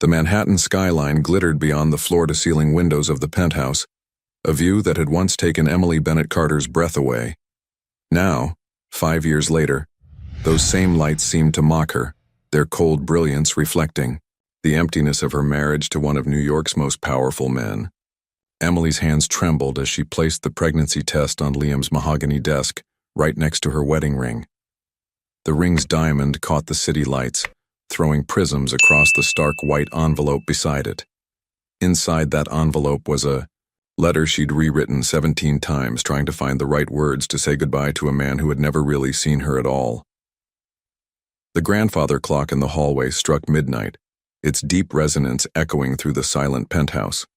The Manhattan skyline glittered beyond the floor-to-ceiling windows of the penthouse, a view that had once taken Emily Bennett Carter's breath away. Now, 5 years later, those same lights seemed to mock her, their cold brilliance reflecting the emptiness of her marriage to one of New York's most powerful men. Emily's hands trembled as she placed the pregnancy test on Liam's mahogany desk, right next to her wedding ring. The ring's diamond caught the city lights, throwing prisms across the stark white envelope beside it. Inside that envelope was a letter she'd rewritten 17 times, trying to find the right words to say goodbye to a man who had never really seen her at all. The grandfather clock in the hallway struck midnight, its deep resonance echoing through the silent penthouse.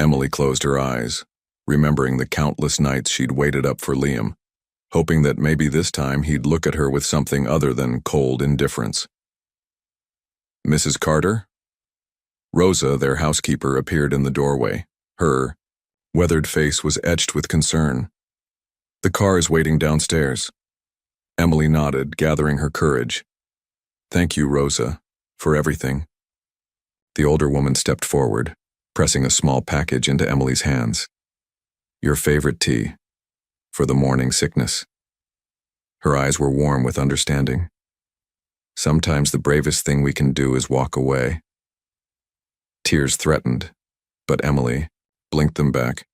Emily closed her eyes, remembering the countless nights she'd waited up for Liam, hoping that maybe this time he'd look at her with something other than cold indifference. "Mrs. Carter?" Rosa, their housekeeper, appeared in the doorway. Her weathered face was etched with concern. "The car is waiting downstairs." Emily nodded, gathering her courage. "Thank you, Rosa, for everything." The older woman stepped forward, pressing a small package into Emily's hands. "Your favorite tea, for the morning sickness." Her eyes were warm with understanding. "Sometimes the bravest thing we can do is walk away." Tears threatened, but Emily blinked them back.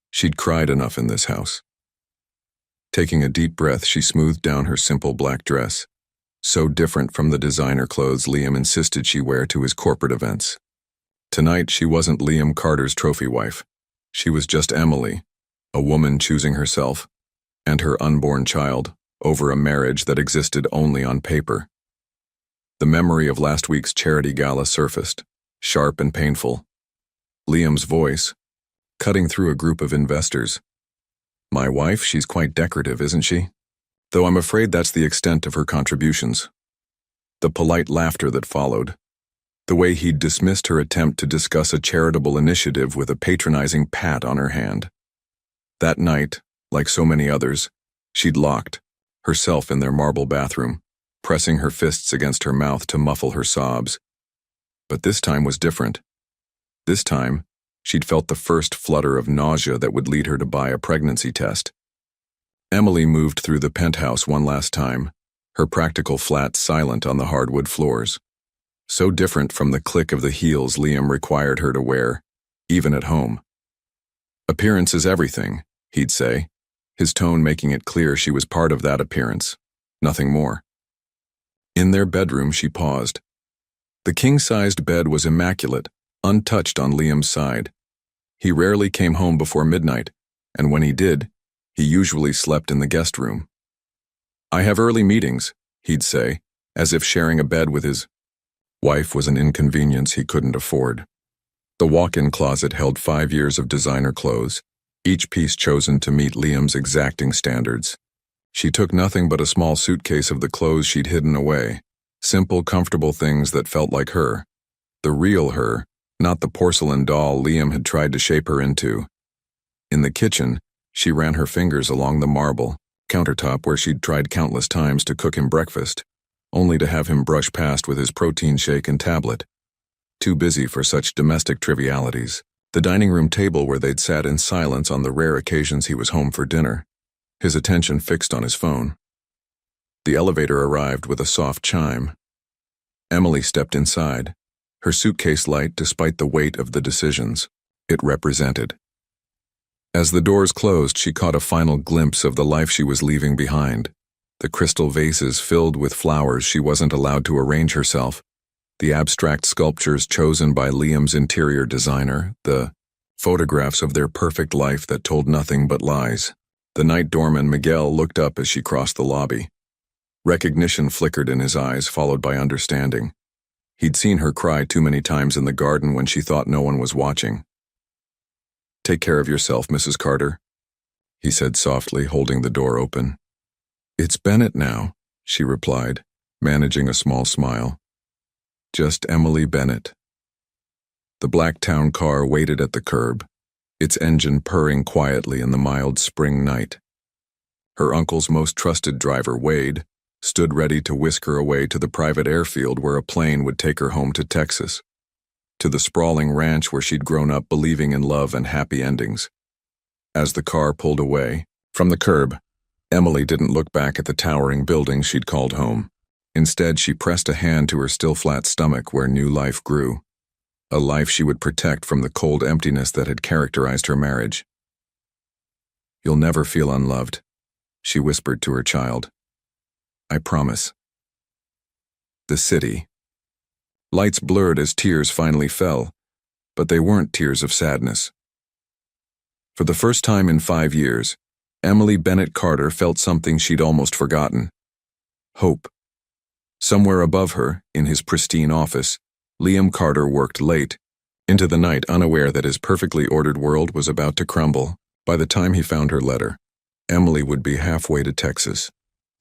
She'd cried enough in this house. Taking a deep breath, she smoothed down her simple black dress, so different from the designer clothes Liam insisted she wear to his corporate events. Tonight, she wasn't Liam Carter's trophy wife. She was just Emily, a woman choosing herself and her unborn child over a marriage that existed only on paper. The memory of last week's charity gala surfaced, sharp and painful. Liam's voice, cutting through a group of investors. "My wife, she's quite decorative, isn't she? Though I'm afraid that's the extent of her contributions." The polite laughter that followed. The way he'd dismissed her attempt to discuss a charitable initiative with a patronizing pat on her hand. That night, like so many others, she'd locked herself in their marble bathroom, pressing her fists against her mouth to muffle her sobs. But this time was different. This time, she'd felt the first flutter of nausea that would lead her to buy a pregnancy test. Emily moved through the penthouse one last time, her practical flat silent on the hardwood floors. So different from the click of the heels Liam required her to wear, even at home. "Appearance is everything," he'd say, his tone making it clear she was part of that appearance, nothing more. In their bedroom, she paused. The king-sized bed was immaculate, untouched on Liam's side. He rarely came home before midnight, and when he did, he usually slept in the guest room. "I have early meetings," he'd say, as if sharing a bed with his wife was an inconvenience he couldn't afford. The walk-in closet held 5 years of designer clothes, each piece chosen to meet Liam's exacting standards. She took nothing but a small suitcase of the clothes she'd hidden away, simple, comfortable things that felt like her. The real her, not the porcelain doll Liam had tried to shape her into. In the kitchen, she ran her fingers along the marble countertop where she'd tried countless times to cook him breakfast, only to have him brush past with his protein shake and tablet. Too busy for such domestic trivialities. The dining room table where they'd sat in silence on the rare occasions he was home for dinner, his attention fixed on his phone. The elevator arrived with a soft chime. Emily stepped inside, her suitcase light despite the weight of the decisions it represented. As the doors closed, she caught a final glimpse of the life she was leaving behind. The crystal vases filled with flowers she wasn't allowed to arrange herself, the abstract sculptures chosen by Liam's interior designer, the photographs of their perfect life that told nothing but lies. The night doorman Miguel looked up as she crossed the lobby. Recognition flickered in his eyes, followed by understanding. He'd seen her cry too many times in the garden when she thought no one was watching. "Take care of yourself, Mrs. Carter," he said softly, holding the door open. "It's Bennett now," she replied, managing a small smile. "Just Emily Bennett." The black town car waited at the curb, its engine purring quietly in the mild spring night. Her uncle's most trusted driver, Wade, stood ready to whisk her away to the private airfield where a plane would take her home to Texas. to the sprawling ranch where she'd grown up believing in love and happy endings. As the car pulled away from the curb, Emily didn't look back at the towering buildings she'd called home. Instead, she pressed a hand to her still flat stomach where new life grew, a life she would protect from the cold emptiness that had characterized her marriage. "You'll never feel unloved," she whispered to her child. "I promise." The city. Lights blurred as tears finally fell, but they weren't tears of sadness. For the first time in 5 years, Emily Bennett Carter felt something she'd almost forgotten: hope. Somewhere above her, in his pristine office, Liam Carter worked late, into the night, unaware that his perfectly ordered world was about to crumble. By the time he found her letter, Emily would be halfway to Texas,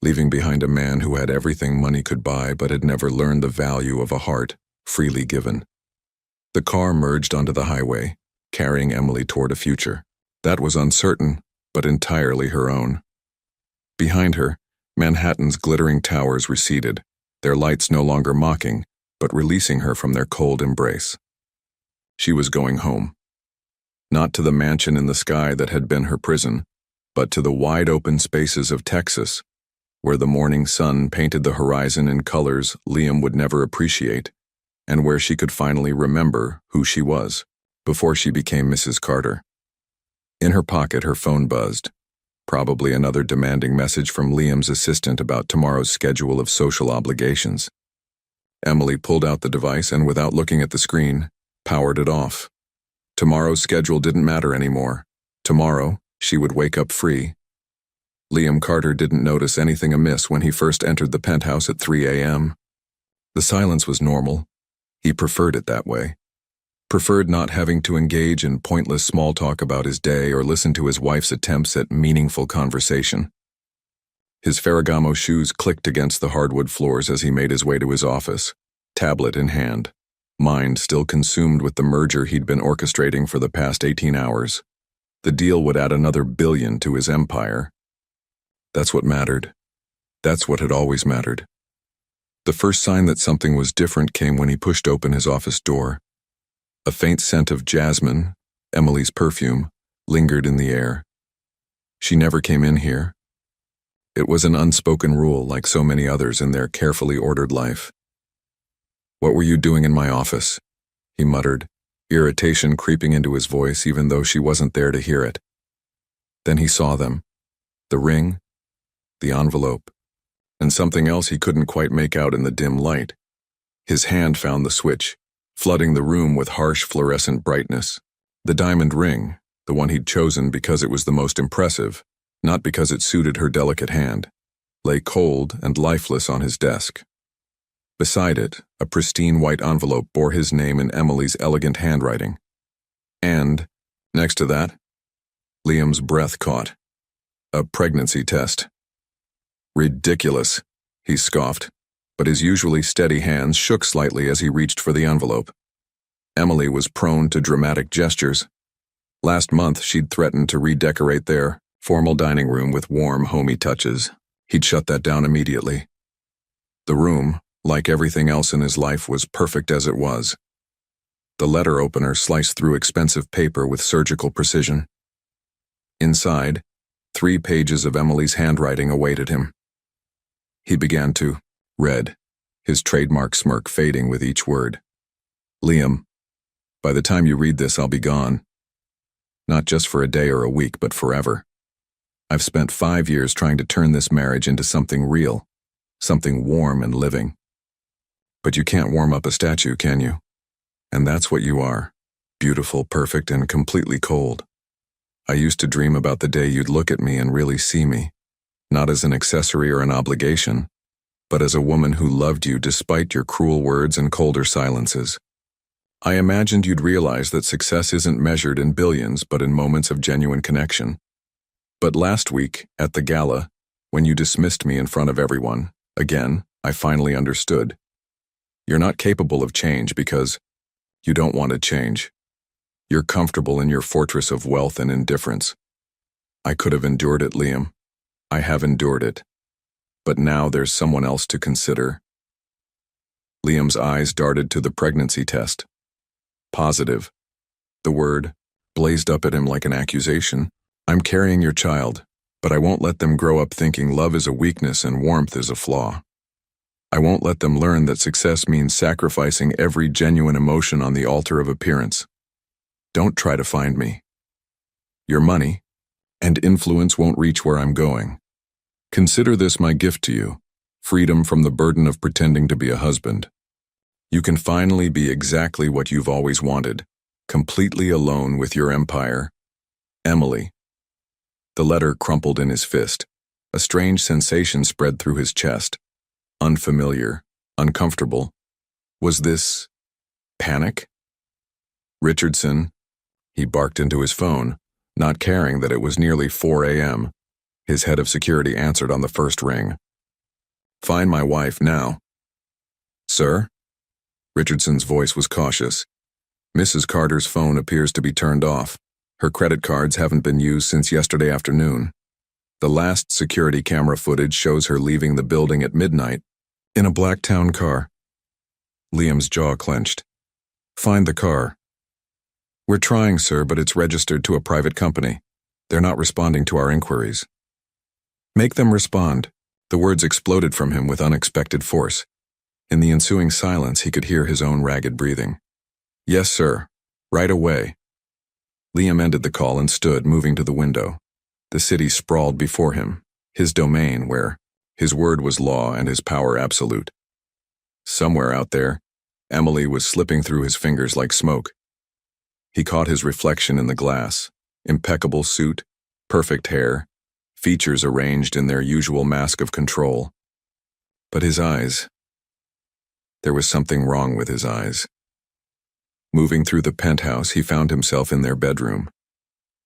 leaving behind a man who had everything money could buy but had never learned the value of a heart freely given. The car merged onto the highway, carrying Emily toward a future that was uncertain, but entirely her own. Behind her, Manhattan's glittering towers receded, their lights no longer mocking, but releasing her from their cold embrace. She was going home. Not to the mansion in the sky that had been her prison, but to the wide-open spaces of Texas, where the morning sun painted the horizon in colors Liam would never appreciate, and where she could finally remember who she was, before she became Mrs. Carter. In her pocket, her phone buzzed, probably another demanding message from Liam's assistant about tomorrow's schedule of social obligations. Emily pulled out the device and, without looking at the screen, powered it off. Tomorrow's schedule didn't matter anymore. Tomorrow, she would wake up free. Liam Carter didn't notice anything amiss when he first entered the penthouse at 3 a.m. The silence was normal. He preferred it that way. Preferred not having to engage in pointless small talk about his day or listen to his wife's attempts at meaningful conversation. His Ferragamo shoes clicked against the hardwood floors as he made his way to his office, tablet in hand, mind still consumed with the merger he'd been orchestrating for the past 18 hours. The deal would add another billion to his empire. That's what mattered. That's what had always mattered. The first sign that something was different came when he pushed open his office door. A faint scent of jasmine, Emily's perfume, lingered in the air. She never came in here. It was an unspoken rule, like so many others in their carefully ordered life. "What were you doing in my office?" he muttered, irritation creeping into his voice even though she wasn't there to hear it. Then he saw them: the ring, the envelope, and something else he couldn't quite make out in the dim light. His hand found the switch, flooding the room with harsh fluorescent brightness. The diamond ring, the one he'd chosen because it was the most impressive, not because it suited her delicate hand, lay cold and lifeless on his desk. Beside it, a pristine white envelope bore his name in Emily's elegant handwriting. And, next to that, Liam's breath caught. A pregnancy test. "Ridiculous," he scoffed, but his usually steady hands shook slightly as he reached for the envelope. Emily was prone to dramatic gestures. Last month, she'd threatened to redecorate their formal dining room with warm, homey touches. He'd shut that down immediately. The room, like everything else in his life, was perfect as it was. The letter opener sliced through expensive paper with surgical precision. Inside, 3 pages of Emily's handwriting awaited him. He began to read, his trademark smirk fading with each word. "Liam, by the time you read this, I'll be gone. Not just for a day or a week, but forever. I've spent 5 years trying to turn this marriage into something real, something warm and living. But you can't warm up a statue, can you? And that's what you are, beautiful, perfect, and completely cold. I used to dream about the day you'd look at me and really see me, not as an accessory or an obligation, but as a woman who loved you despite your cruel words and colder silences. I imagined you'd realize that success isn't measured in billions but in moments of genuine connection. But last week, at the gala, when you dismissed me in front of everyone, again, I finally understood. You're not capable of change because you don't want to change. You're comfortable in your fortress of wealth and indifference. I could have endured it, Liam. I have endured it. But now there's someone else to consider." Liam's eyes darted to the pregnancy test. positive. The word blazed up at him like an accusation. I'm carrying your child, but I won't let them grow up thinking love is a weakness and warmth is a flaw. I won't let them learn that success means sacrificing every genuine emotion on the altar of appearance. Don't try to find me. Your money and influence won't reach where I'm going. Consider this my gift to you, freedom from the burden of pretending to be a husband. You can finally be exactly what you've always wanted, completely alone with your empire. Emily. The letter crumpled in his fist. A strange sensation spread through his chest. Unfamiliar, uncomfortable. Was this panic? Richardson. He barked into his phone, not caring that it was nearly 4 a.m. His head of security answered on the first ring. Find my wife now. Sir? Richardson's voice was cautious. Mrs. Carter's phone appears to be turned off. Her credit cards haven't been used since yesterday afternoon. The last security camera footage shows her leaving the building at midnight in a black town car. Liam's jaw clenched. Find the car. We're trying, sir, but it's registered to a private company. They're not responding to our inquiries. Make them respond. The words exploded from him with unexpected force. In the ensuing silence, he could hear his own ragged breathing. Yes, sir. Right away. Liam ended the call and stood, moving to the window. The city sprawled before him, his domain where his word was law and his power absolute. Somewhere out there, Emily was slipping through his fingers like smoke. He caught his reflection in the glass. Impeccable suit, perfect hair, features arranged in their usual mask of control. But his eyes. There was something wrong with his eyes. Moving through the penthouse, he found himself in their bedroom.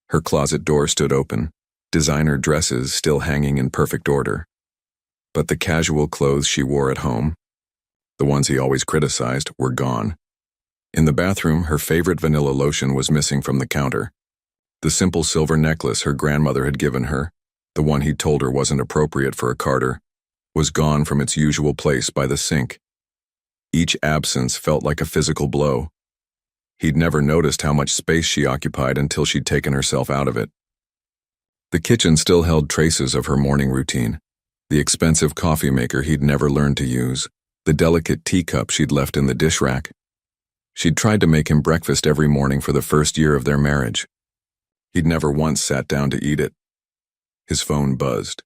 Her closet door stood open, designer dresses still hanging in perfect order. But the casual clothes she wore at home, the ones he always criticized, were gone. In the bathroom, her favorite vanilla lotion was missing from the counter. The simple silver necklace her grandmother had given her, the one he'd told her wasn't appropriate for a Carter, was gone from its usual place by the sink. Each absence felt like a physical blow. He'd never noticed how much space she occupied until she'd taken herself out of it. The kitchen still held traces of her morning routine. The expensive coffee maker he'd never learned to use, the delicate teacup she'd left in the dish rack. She'd tried to make him breakfast every morning for the first year of their marriage. He'd never once sat down to eat it. His phone buzzed.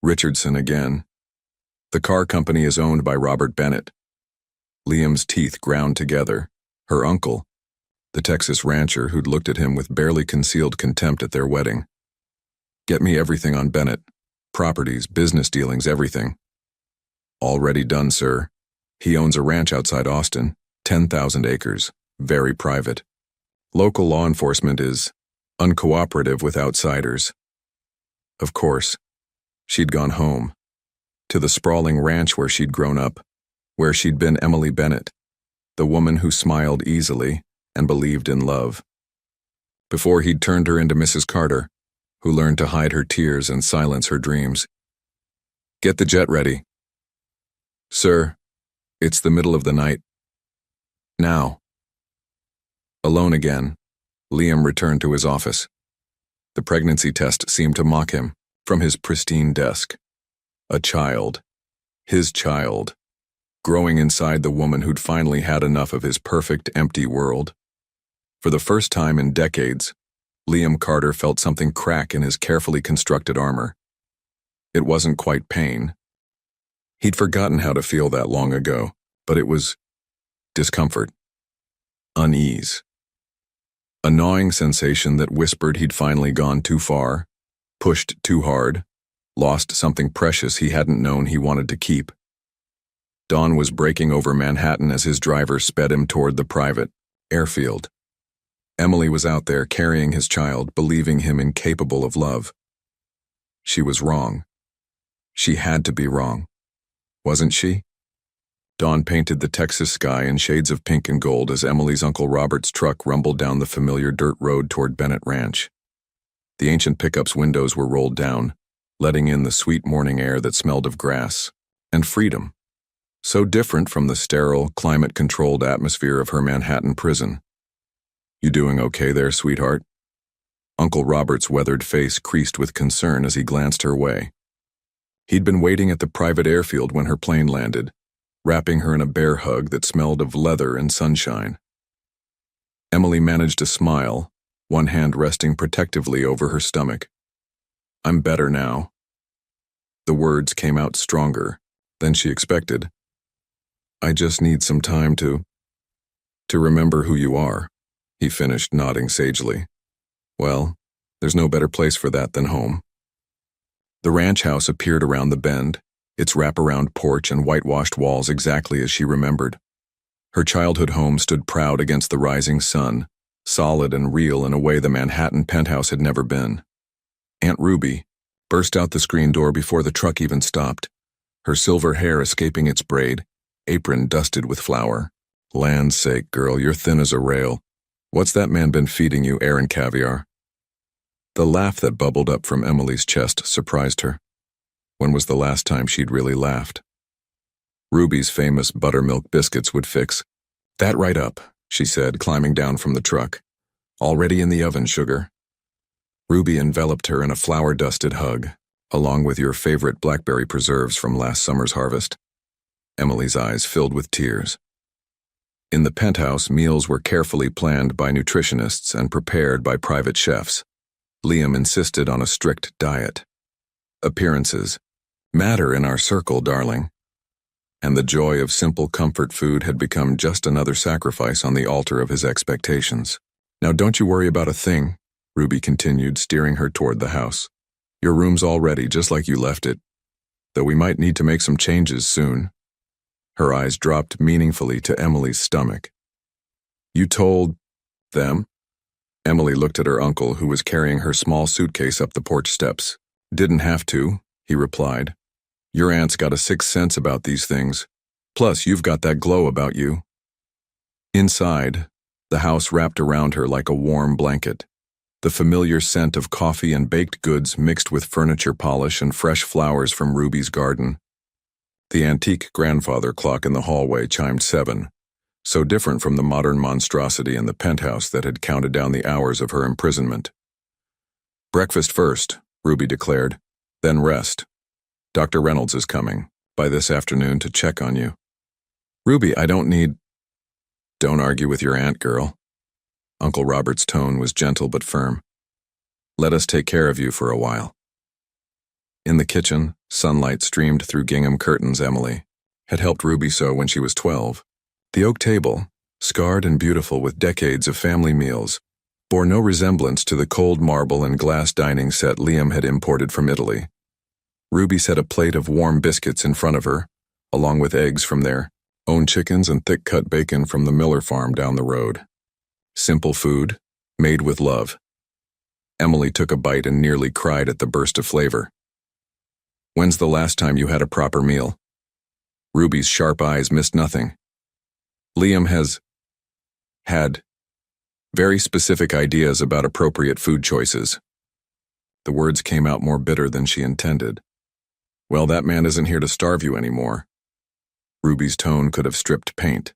Richardson again. The car company is owned by Robert Bennett. Liam's teeth ground together. Her uncle, the Texas rancher who'd looked at him with barely concealed contempt at their wedding. Get me everything on Bennett. Properties, business dealings, everything. Already done, sir. He owns a ranch outside Austin, 10,000 acres, very private. Local law enforcement is uncooperative with outsiders. Of course, she'd gone home, to the sprawling ranch where she'd grown up, where she'd been Emily Bennett, the woman who smiled easily and believed in love. Before he'd turned her into Mrs. Carter, who learned to hide her tears and silence her dreams. Get the jet ready. Sir, it's the middle of the night. Now. Alone again, Liam returned to his office. The pregnancy test seemed to mock him from his pristine desk. A child. His child. Growing inside the woman who'd finally had enough of his perfect, empty world. For the first time in decades, Liam Carter felt something crack in his carefully constructed armor. It wasn't quite pain. He'd forgotten how to feel that long ago, but it was discomfort, unease. A gnawing sensation that whispered he'd finally gone too far, pushed too hard, lost something precious he hadn't known he wanted to keep. Dawn was breaking over Manhattan as his driver sped him toward the private airfield. Emily was out there carrying his child, believing him incapable of love. She was wrong. She had to be wrong. Wasn't she? Dawn painted the Texas sky in shades of pink and gold as Emily's Uncle Robert's truck rumbled down the familiar dirt road toward Bennett Ranch. The ancient pickup's windows were rolled down, letting in the sweet morning air that smelled of grass and freedom. So different from the sterile, climate-controlled atmosphere of her Manhattan prison. You doing okay there, sweetheart?" Uncle Robert's weathered face creased with concern as he glanced her way. He'd been waiting at the private airfield when her plane landed, wrapping her in a bear hug that smelled of leather and sunshine. Emily managed to smile, one hand resting protectively over her stomach. "I'm better now." The words came out stronger than she expected. "I just need some time to remember who you are," he finished, nodding sagely. "Well, there's no better place for that than home." The ranch house appeared around the bend, its wraparound porch and whitewashed walls exactly as she remembered. Her childhood home stood proud against the rising sun, solid and real in a way the Manhattan penthouse had never been. Aunt Ruby burst out the screen door before the truck even stopped, her silver hair escaping its braid, apron dusted with flour. "Land's sake, girl, you're thin as a rail. What's that man been feeding you, air and caviar?" The laugh that bubbled up from Emily's chest surprised her. When was the last time she'd really laughed? Ruby's famous buttermilk biscuits would fix. "That right up," she said, climbing down from the truck. "Already in the oven, sugar." Ruby enveloped her in a flour-dusted hug, along with your favorite blackberry preserves from last summer's harvest. Emily's eyes filled with tears. In the penthouse, meals were carefully planned by nutritionists and prepared by private chefs. Liam insisted on a strict diet. Appearances matter in our circle, darling. And the joy of simple comfort food had become just another sacrifice on the altar of his expectations. "Now don't you worry about a thing," Ruby continued, steering her toward the house. "Your room's all ready, just like you left it. Though we might need to make some changes soon." Her eyes dropped meaningfully to Emily's stomach. "You told them?" Emily looked at her uncle, who was carrying her small suitcase up the porch steps. "Didn't have to," he replied. "Your aunt's got a sixth sense about these things. Plus, you've got that glow about you." Inside, the house wrapped around her like a warm blanket. The familiar scent of coffee and baked goods mixed with furniture polish and fresh flowers from Ruby's garden. The antique grandfather clock in the hallway chimed 7, so different from the modern monstrosity in the penthouse that had counted down the hours of her imprisonment. "Breakfast first," Ruby declared, "then rest. Dr. Reynolds is coming by this afternoon to check on you." "Ruby, I don't need—" "Don't argue with your aunt, girl." Uncle Robert's tone was gentle but firm. "Let us take care of you for a while." In the kitchen, sunlight streamed through gingham curtains Emily had helped Ruby sew when she was 12. The oak table, scarred and beautiful with decades of family meals, bore no resemblance to the cold marble and glass dining set Liam had imported from Italy. Ruby set a plate of warm biscuits in front of her, along with eggs from their own chickens and thick-cut bacon from the Miller farm down the road. Simple food, made with love. Emily took a bite and nearly cried at the burst of flavor. "When's the last time you had a proper meal?" Ruby's sharp eyes missed nothing. "Liam has had very specific ideas about appropriate food choices." The words came out more bitter than she intended. "Well, that man isn't here to starve you anymore." Ruby's tone could have stripped paint.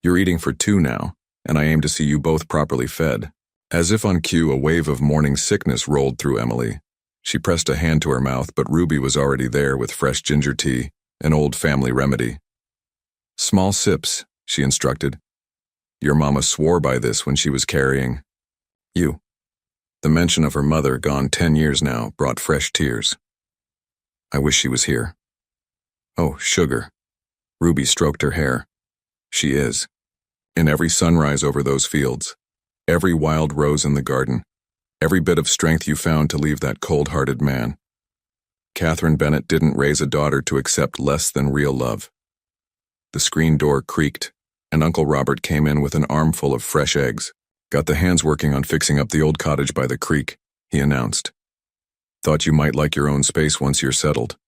"You're eating for 2 now, and I aim to see you both properly fed." As if on cue, a wave of morning sickness rolled through Emily. She pressed a hand to her mouth, but Ruby was already there with fresh ginger tea, an old family remedy. "Small sips," she instructed. "Your mama swore by this when she was carrying you." The mention of her mother, gone 10 years now, brought fresh tears. "I wish she was here." "Oh, sugar." Ruby stroked her hair. "She is. In every sunrise over those fields, every wild rose in the garden, every bit of strength you found to leave that cold-hearted man. Catherine Bennett didn't raise a daughter to accept less than real love." The screen door creaked, and Uncle Robert came in with an armful of fresh eggs. "Got the hands working on fixing up the old cottage by the creek," he announced. "Thought you might like your own space once you're settled."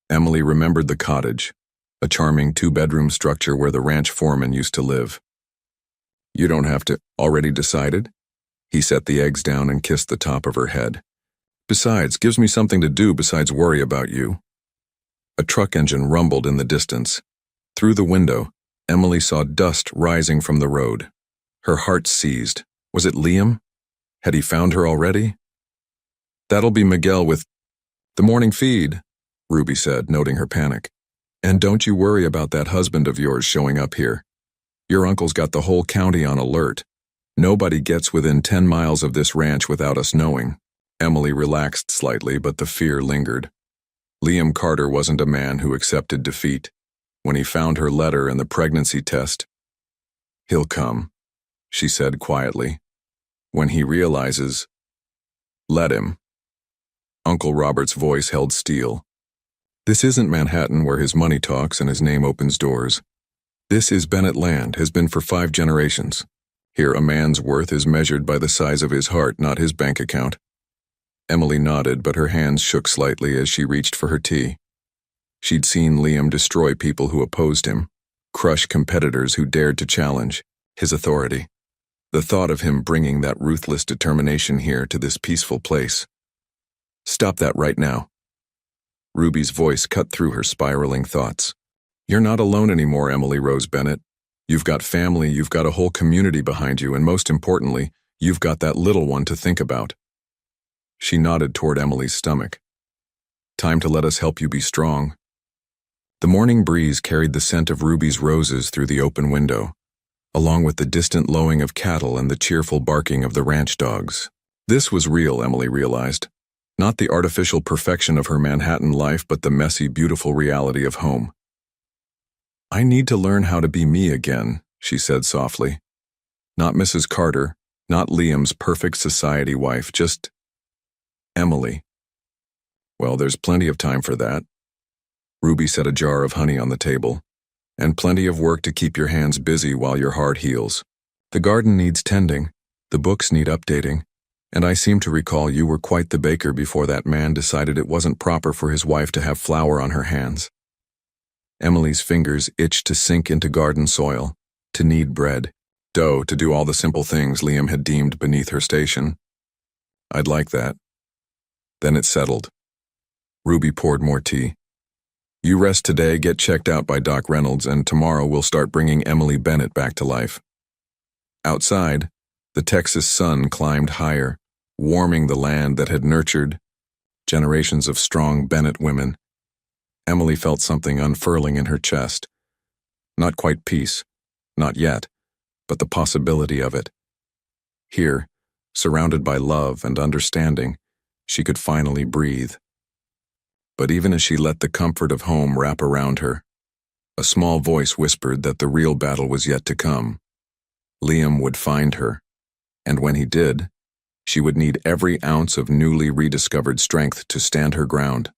Emily remembered the cottage, a charming 2-bedroom structure where the ranch foreman used to live. "You don't have to. Already decided?" He set the eggs down and kissed the top of her head. "Besides, gives me something to do besides worry about you." A truck engine rumbled in the distance. Through the window, Emily saw dust rising from the road. Her heart seized. Was it Liam? Had he found her already? That'll be Miguel with the morning feed, Ruby said, noting her panic. And don't you worry about that husband of yours showing up here. Your uncle's got the whole county on alert. Nobody gets within 10 miles of this ranch without us knowing. Emily relaxed slightly, but the fear lingered. Liam Carter wasn't a man who accepted defeat. When he found her letter and the pregnancy test, "He'll come," she said quietly. "When he realizes, let him." Uncle Robert's voice held steel. "This isn't Manhattan where his money talks and his name opens doors. This is Bennett land, has been for 5 generations. Here a man's worth is measured by the size of his heart, not his bank account." Emily nodded, but her hands shook slightly as she reached for her tea. She'd seen Liam destroy people who opposed him, crush competitors who dared to challenge his authority. The thought of him bringing that ruthless determination here to this peaceful place. "Stop that right now." Ruby's voice cut through her spiraling thoughts. "You're not alone anymore, Emily Rose Bennett. You've got family, you've got a whole community behind you, and most importantly, you've got that little one to think about." She nodded toward Emily's stomach. "Time to let us help you be strong." The morning breeze carried the scent of Ruby's roses through the open window, along with the distant lowing of cattle and the cheerful barking of the ranch dogs. This was real, Emily realized. Not the artificial perfection of her Manhattan life, but the messy, beautiful reality of home. "I need to learn how to be me again," she said softly. "Not Mrs. Carter, not Liam's perfect society wife, just Emily." "Well, there's plenty of time for that." Ruby set a jar of honey on the table. "And plenty of work to keep your hands busy while your heart heals. The garden needs tending, the books need updating, and I seem to recall you were quite the baker before that man decided it wasn't proper for his wife to have flour on her hands." Emily's fingers itched to sink into garden soil, to knead bread, dough to do all the simple things Liam had deemed beneath her station. "I'd like that." Then it settled. Ruby poured more tea. "You rest today, get checked out by Doc Reynolds, and tomorrow we'll start bringing Emily Bennett back to life." Outside, the Texas sun climbed higher, warming the land that had nurtured generations of strong Bennett women. Emily felt something unfurling in her chest. Not quite peace, not yet, but the possibility of it. Here, surrounded by love and understanding, she could finally breathe. But even as she let the comfort of home wrap around her, a small voice whispered that the real battle was yet to come. Liam would find her, and when he did, she would need every ounce of newly rediscovered strength to stand her ground.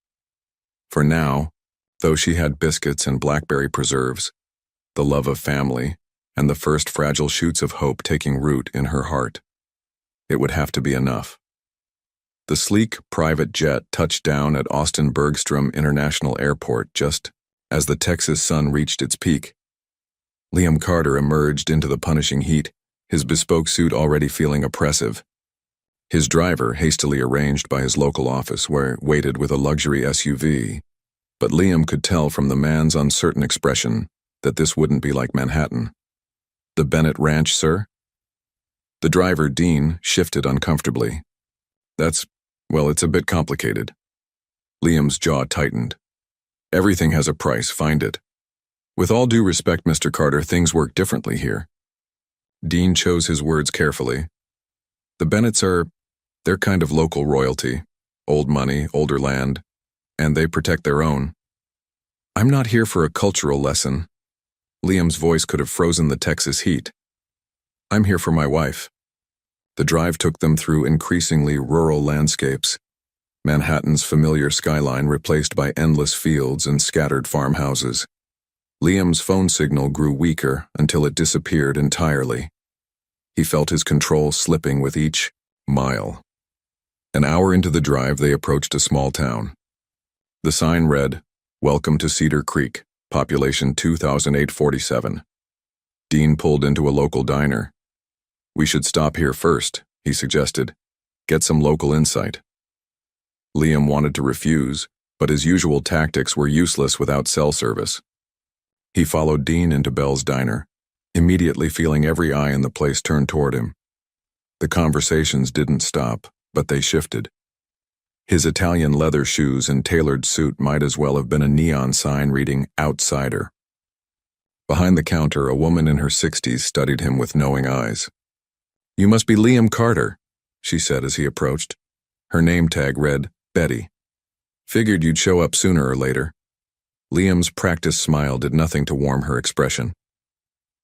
For now, though she had biscuits and blackberry preserves, the love of family, and the first fragile shoots of hope taking root in her heart, it would have to be enough. The sleek private jet touched down at Austin Bergstrom International Airport just as the Texas sun reached its peak. Liam Carter emerged into the punishing heat, his bespoke suit already feeling oppressive. His driver hastily arranged by his local office where waited with a luxury SUV, but Liam could tell from the man's uncertain expression that this wouldn't be like Manhattan. "The Bennett Ranch, sir?" The driver, Dean, shifted uncomfortably. Well, it's a bit complicated." Liam's jaw tightened. "Everything has a price, find it. With all due respect, Mr. Carter, things work differently here." Dean chose his words carefully. "The Bennetts they're kind of local royalty, old money, older land, and they protect their own. I'm not here for a cultural lesson." Liam's voice could have frozen the Texas heat. "I'm here for my wife." The drive took them through increasingly rural landscapes, Manhattan's familiar skyline replaced by endless fields and scattered farmhouses. Liam's phone signal grew weaker until it disappeared entirely. He felt his control slipping with each mile. An hour into the drive, they approached a small town. The sign read, "Welcome to Cedar Creek, population 2,847. Dean pulled into a local diner. "We should stop here first," he suggested. "Get some local insight." Liam wanted to refuse, but his usual tactics were useless without cell service. He followed Dean into Bell's diner, immediately feeling every eye in the place turn toward him. The conversations didn't stop, but they shifted. His Italian leather shoes and tailored suit might as well have been a neon sign reading "Outsider." Behind the counter, a woman in her 60s studied him with knowing eyes. "You must be Liam Carter," she said as he approached. Her name tag read, "Betty." "Figured you'd show up sooner or later." Liam's practiced smile did nothing to warm her expression.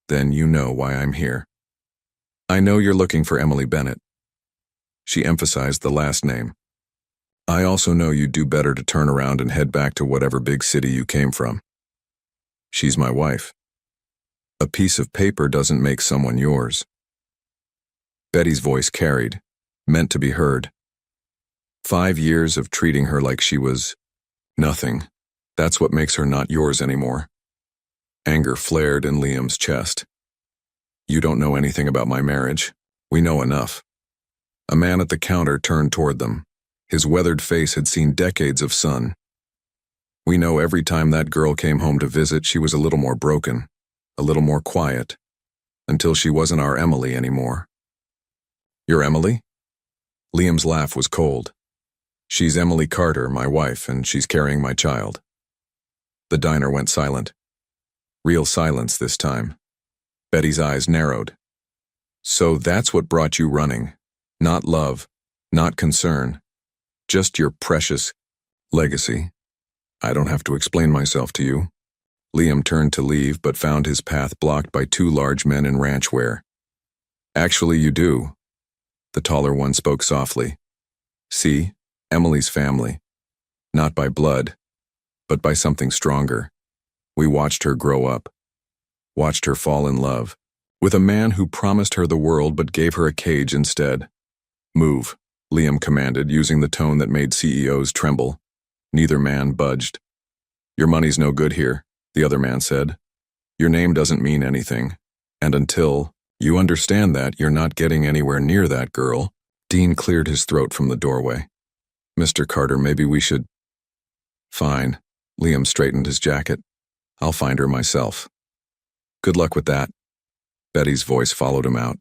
"Then you know why I'm here." "I know you're looking for Emily Bennett." She emphasized the last name. "I also know you'd do better to turn around and head back to whatever big city you came from." "She's my wife." "A piece of paper doesn't make someone yours." Betty's voice carried, meant to be heard. 5 years of treating her like she was nothing. That's what makes her not yours anymore. Anger flared in Liam's chest. "You don't know anything about my marriage. We know enough." A man at the counter turned toward them. His weathered face had seen decades of sun. "We know every time that girl came home to visit, she was a little more broken, a little more quiet, until she wasn't our Emily anymore." "Your Emily?" Liam's laugh was cold. "She's Emily Carter, my wife, and she's carrying my child." The diner went silent. Real silence this time. Betty's eyes narrowed. "So that's what brought you running. Not love, not concern, just your precious legacy. I don't have to explain myself to you." Liam turned to leave but found his path blocked by 2 large men in ranch wear. "Actually, you do." The taller one spoke softly. "See, Emily's family. Not by blood, but by something stronger. We watched her grow up. Watched her fall in love. With a man who promised her the world but gave her a cage instead." "Move," Liam commanded, using the tone that made CEOs tremble. Neither man budged. "Your money's no good here," the other man said. "Your name doesn't mean anything. And until you understand that, you're not getting anywhere near that girl." Dean cleared his throat from the doorway. "Mr. Carter, maybe we should—" "Fine." Liam straightened his jacket. "I'll find her myself." "Good luck with that." Betty's voice followed him out.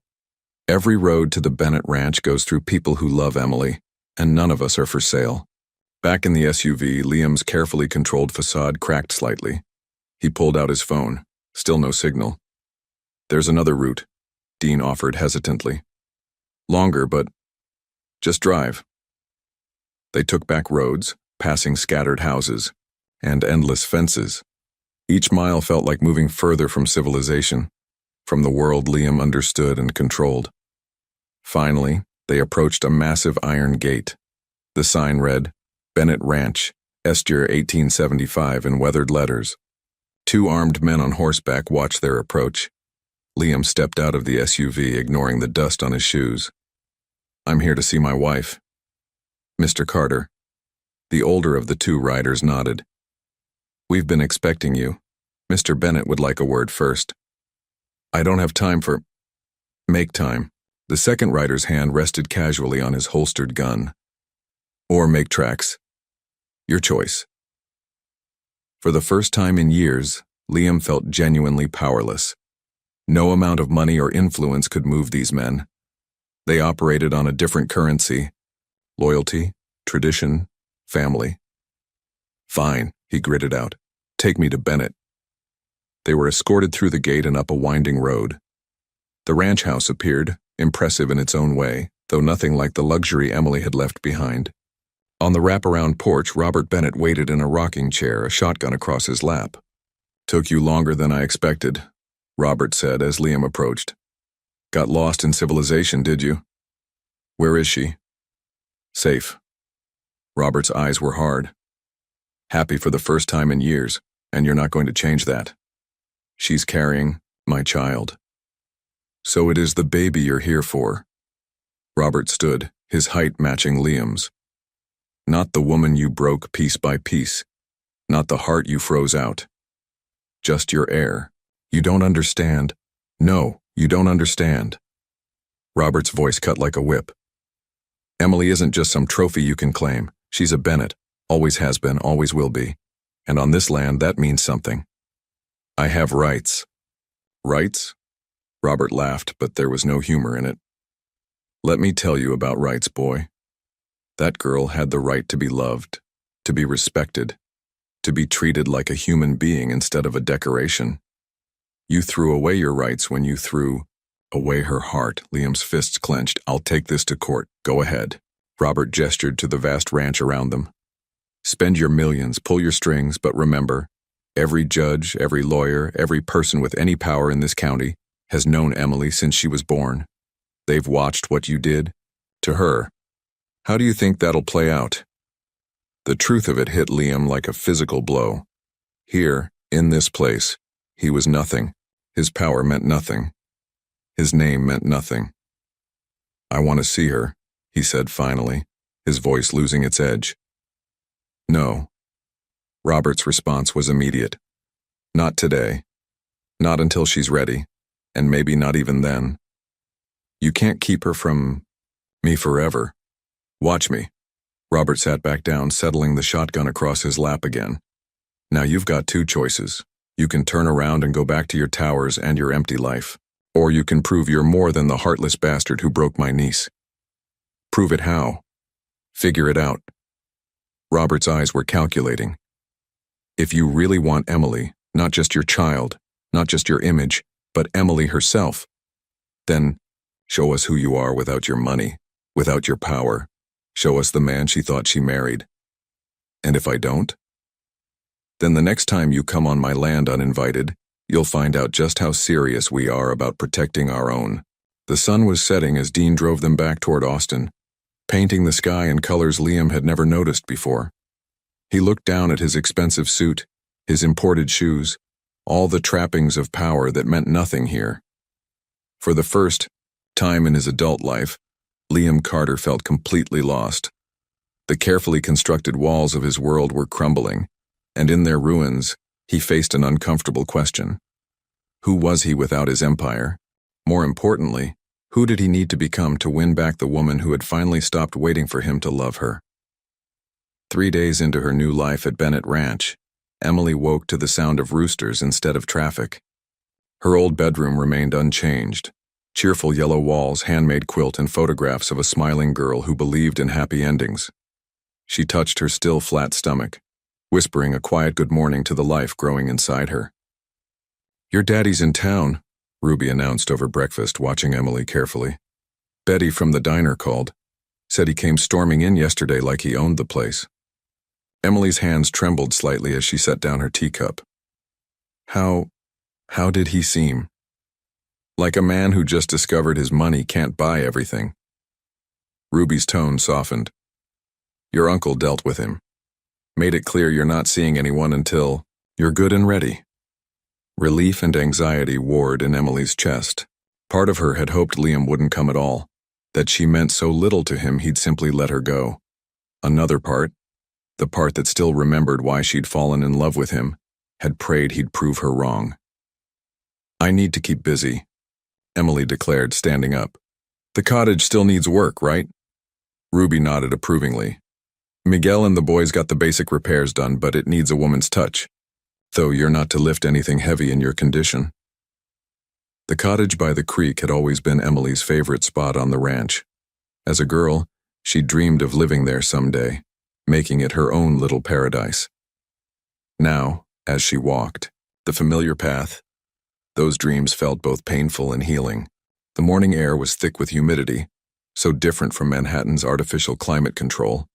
"Every road to the Bennett Ranch goes through people who love Emily, and none of us are for sale." Back in the SUV, Liam's carefully controlled facade cracked slightly. He pulled out his phone. Still no signal. "There's another route," Dean offered hesitantly. "Longer, but just drive." They took back roads, passing scattered houses, and endless fences. Each mile felt like moving further from civilization, from the world Liam understood and controlled. Finally, they approached a massive iron gate. The sign read, "Bennett Ranch, Estier 1875" in weathered letters. 2 armed men on horseback watched their approach. Liam stepped out of the SUV, ignoring the dust on his shoes. "I'm here to see my wife." "Mr. Carter." The older of the 2 riders nodded. "We've been expecting you. Mr. Bennett would like a word first." "I don't have time for—" "Make time." The second rider's hand rested casually on his holstered gun. "Or make tracks. Your choice." For the first time in years, Liam felt genuinely powerless. No amount of money or influence could move these men. They operated on a different currency: loyalty, tradition, family. "Fine," he gritted out. "Take me to Bennett." They were escorted through the gate and up a winding road. The ranch house appeared, impressive in its own way, though nothing like the luxury Emily had left behind. On the wraparound porch, Robert Bennett waited in a rocking chair, a shotgun across his lap. "Took you longer than I expected," Robert said as Liam approached. "Got lost in civilization, did you?" "Where is she?" "Safe." Robert's eyes were hard. "Happy for the first time in years, and you're not going to change that." "She's carrying my child." "So it is the baby you're here for." Robert stood, his height matching Liam's. "Not the woman you broke piece by piece. Not the heart you froze out. Just your heir. You don't understand." "No, you don't understand." Robert's voice cut like a whip. "Emily isn't just some trophy you can claim. She's a Bennett. Always has been, always will be. And on this land, that means something. I have rights." "Rights?" Robert laughed, but there was no humor in it. Let me tell you about rights, boy. That girl had the right to be loved, to be respected, to be treated like a human being instead of a decoration. You threw away your rights when you threw away her heart. Liam's fists clenched. I'll take this to court. Go ahead. Robert gestured to the vast ranch around them. Spend your millions, pull your strings, but remember, every judge, every lawyer, every person with any power in this county has known Emily since she was born. They've watched what you did to her. How do you think that'll play out? The truth of it hit Liam like a physical blow. Here, in this place, he was nothing. His power meant nothing. His name meant nothing. I want to see her, he said finally, his voice losing its edge. No. Robert's response was immediate. Not today. Not until she's ready, and maybe not even then. You can't keep her from me forever. Watch me. Robert sat back down, settling the shotgun across his lap again. Now you've got two choices. You can turn around and go back to your towers and your empty life. Or you can prove you're more than the heartless bastard who broke my niece. Prove it how? Figure it out. Robert's eyes were calculating. If you really want Emily, not just your child, not just your image, but Emily herself, then show us who you are without your money, without your power. Show us the man she thought she married. And if I don't? Then the next time you come on my land uninvited, you'll find out just how serious we are about protecting our own. The sun was setting as Dean drove them back toward Austin, painting the sky in colors Liam had never noticed before. He looked down at his expensive suit, his imported shoes, all the trappings of power that meant nothing here. For the first time in his adult life, Liam Carter felt completely lost. The carefully constructed walls of his world were crumbling, and in their ruins, he faced an uncomfortable question. Who was he without his empire? More importantly, who did he need to become to win back the woman who had finally stopped waiting for him to love her? 3 days into her new life at Bennett Ranch, Emily woke to the sound of roosters instead of traffic. Her old bedroom remained unchanged. Cheerful yellow walls, handmade quilt, and photographs of a smiling girl who believed in happy endings. She touched her still flat stomach, whispering a quiet good morning to the life growing inside her. Your daddy's in town, Ruby announced over breakfast, watching Emily carefully. Betty from the diner called. Said he came storming in yesterday like he owned the place. Emily's hands trembled slightly as she set down her teacup. How did he seem? Like a man who just discovered his money can't buy everything. Ruby's tone softened. Your uncle dealt with him. Made it clear you're not seeing anyone until you're good and ready. Relief and anxiety warred in Emily's chest. Part of her had hoped Liam wouldn't come at all, that she meant so little to him he'd simply let her go. Another part, the part that still remembered why she'd fallen in love with him, had prayed he'd prove her wrong. I need to keep busy, Emily declared, standing up. The cottage still needs work, right? Ruby nodded approvingly. Miguel and the boys got the basic repairs done, but it needs a woman's touch. Though you're not to lift anything heavy in your condition. The cottage by the creek had always been Emily's favorite spot on the ranch. As a girl, she dreamed of living there someday, making it her own little paradise. Now, as she walked, the familiar path, those dreams felt both painful and healing. The morning air was thick with humidity, so different from Manhattan's artificial climate control.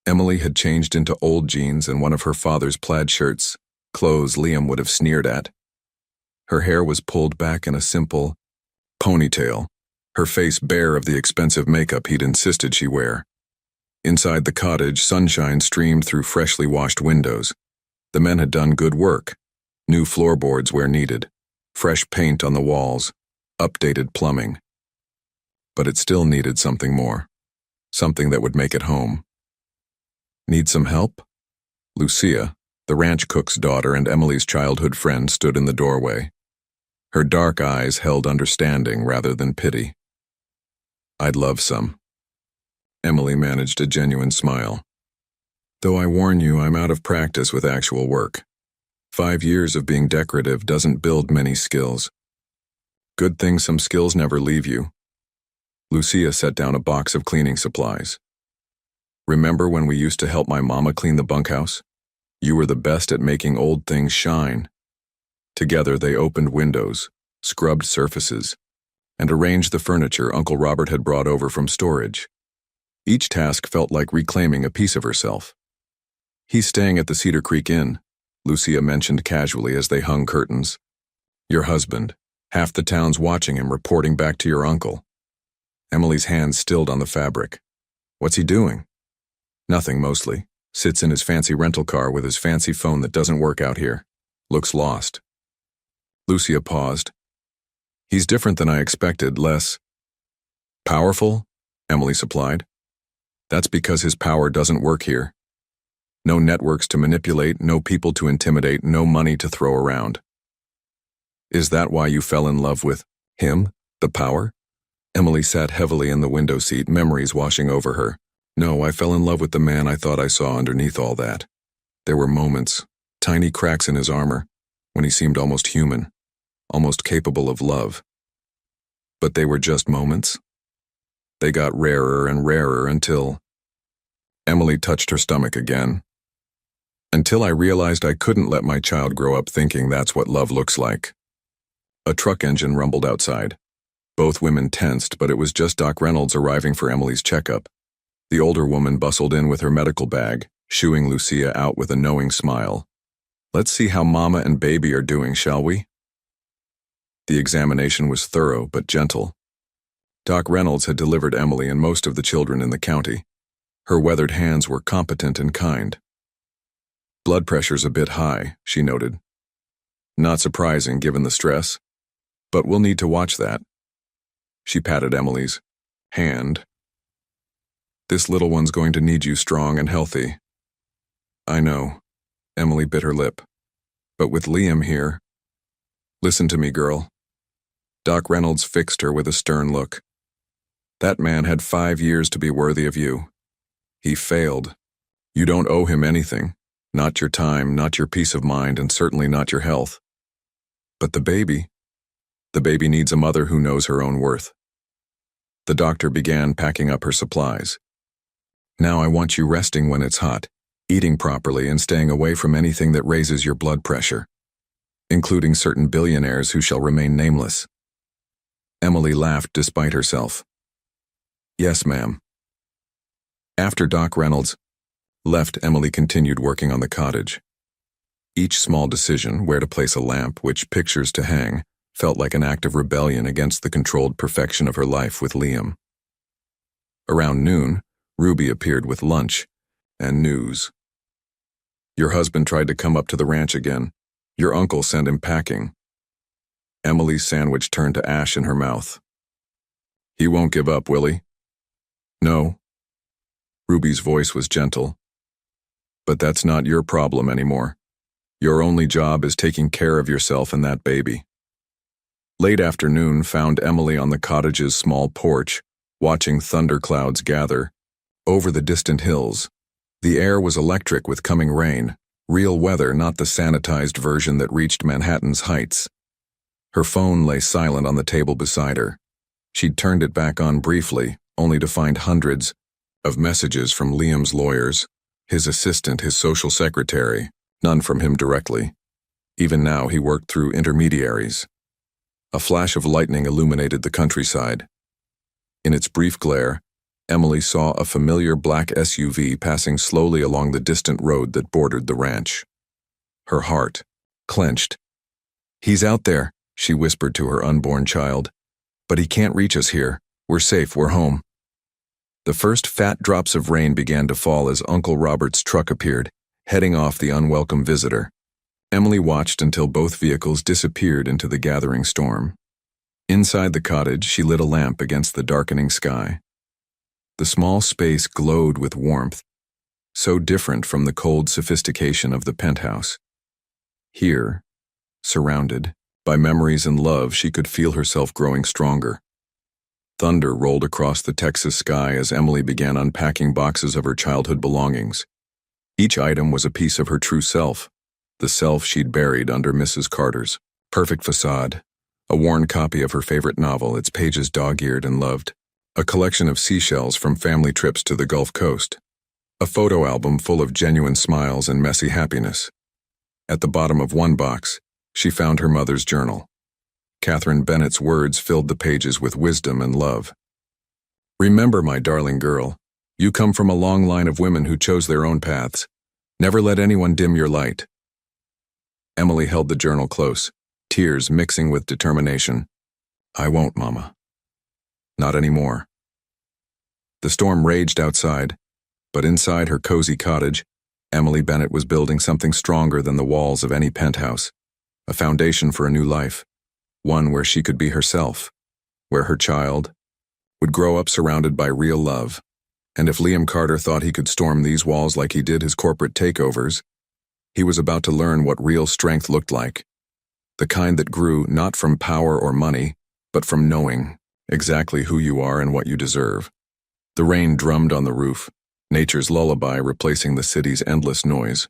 Emily had changed into old jeans and one of her father's plaid shirts, clothes Liam would have sneered at. Her hair was pulled back in a simple ponytail, her face bare of the expensive makeup he'd insisted she wear. Inside the cottage, sunshine streamed through freshly washed windows. The men had done good work. New floorboards where needed, fresh paint on the walls, updated plumbing. But it still needed something more, something that would make it home. Need some help? Lucia, the ranch cook's daughter and Emily's childhood friend, stood in the doorway. Her dark eyes held understanding rather than pity. I'd love some. Emily managed a genuine smile. Though I warn you, I'm out of practice with actual work. 5 years of being decorative doesn't build many skills. Good thing some skills never leave you. Lucia set down a box of cleaning supplies. Remember when we used to help my mama clean the bunkhouse? You were the best at making old things shine. Together they opened windows, scrubbed surfaces, and arranged the furniture Uncle Robert had brought over from storage. Each task felt like reclaiming a piece of herself. He's staying at the Cedar Creek Inn, Lucia mentioned casually as they hung curtains. Your husband. Half the town's watching him, reporting back to your uncle. Emily's hands stilled on the fabric. What's he doing? Nothing, mostly. Sits in his fancy rental car with his fancy phone that doesn't work out here. Looks lost. Lucia paused. He's different than I expected, less powerful, Emily supplied. That's because his power doesn't work here. No networks to manipulate, no people to intimidate, no money to throw around. Is that why you fell in love with him, the power? Emily sat heavily in the window seat, memories washing over her. No, I fell in love with the man I thought I saw underneath all that. There were moments, tiny cracks in his armor, when he seemed almost human, almost capable of love. But they were just moments. They got rarer and rarer until... Emily touched her stomach again. Until I realized I couldn't let my child grow up thinking that's what love looks like. A truck engine rumbled outside. Both women tensed, but it was just Doc Reynolds arriving for Emily's checkup. The older woman bustled in with her medical bag, shooing Lucia out with a knowing smile. Let's see how Mama and Baby are doing, shall we? The examination was thorough but gentle. Doc Reynolds had delivered Emily and most of the children in the county. Her weathered hands were competent and kind. Blood pressure's a bit high, she noted. Not surprising given the stress, but we'll need to watch that. She patted Emily's hand. This little one's going to need you strong and healthy. I know, Emily bit her lip. But with Liam here... Listen to me, girl. Doc Reynolds fixed her with a stern look. That man had 5 years to be worthy of you. He failed. You don't owe him anything. Not your time, not your peace of mind, and certainly not your health. But the baby needs a mother who knows her own worth. The doctor began packing up her supplies. Now I want you resting when it's hot, eating properly and staying away from anything that raises your blood pressure, including certain billionaires who shall remain nameless. Emily laughed despite herself. Yes, ma'am. After Doc Reynolds left, Emily continued working on the cottage. Each small decision, where to place a lamp, which pictures to hang, felt like an act of rebellion against the controlled perfection of her life with Liam. Around noon, Ruby appeared with lunch and news. Your husband tried to come up to the ranch again. Your uncle sent him packing. Emily's sandwich turned to ash in her mouth. He won't give up, will he? No. Ruby's voice was gentle. But that's not your problem anymore. Your only job is taking care of yourself and that baby. Late afternoon found Emily on the cottage's small porch, watching thunderclouds gather. Over the distant hills, the air was electric with coming rain, real weather, not the sanitized version that reached Manhattan's heights. Her phone lay silent on the table beside her. She'd turned it back on briefly, only to find hundreds of messages from Liam's lawyers, his assistant, his social secretary, none from him directly. Even now he worked through intermediaries. A flash of lightning illuminated the countryside. In its brief glare, Emily saw a familiar black SUV passing slowly along the distant road that bordered the ranch. Her heart clenched. He's out there, she whispered to her unborn child. But he can't reach us here. We're safe, we're home. The first fat drops of rain began to fall as Uncle Robert's truck appeared, heading off the unwelcome visitor. Emily watched until both vehicles disappeared into the gathering storm. Inside the cottage, she lit a lamp against the darkening sky. The small space glowed with warmth, so different from the cold sophistication of the penthouse. Here, surrounded by memories and love, she could feel herself growing stronger. Thunder rolled across the Texas sky as Emily began unpacking boxes of her childhood belongings. Each item was a piece of her true self, the self she'd buried under Mrs. Carter's perfect facade, A worn copy of her favorite novel, its pages dog-eared and loved. A collection of seashells from family trips to the Gulf Coast. A photo album full of genuine smiles and messy happiness. At the bottom of one box, she found her mother's journal. Catherine Bennett's words filled the pages with wisdom and love. Remember, my darling girl, you come from a long line of women who chose their own paths. Never let anyone dim your light. Emily held the journal close, tears mixing with determination. I won't, Mama. Not anymore. The storm raged outside, but inside her cozy cottage, Emily Bennett was building something stronger than the walls of any penthouse. A foundation for a new life. One where she could be herself. Where her child would grow up surrounded by real love. And if Liam Carter thought he could storm these walls like he did his corporate takeovers, he was about to learn what real strength looked like. The kind that grew not from power or money, but from knowing exactly who you are and what you deserve. The rain drummed on the roof, nature's lullaby replacing the city's endless noise.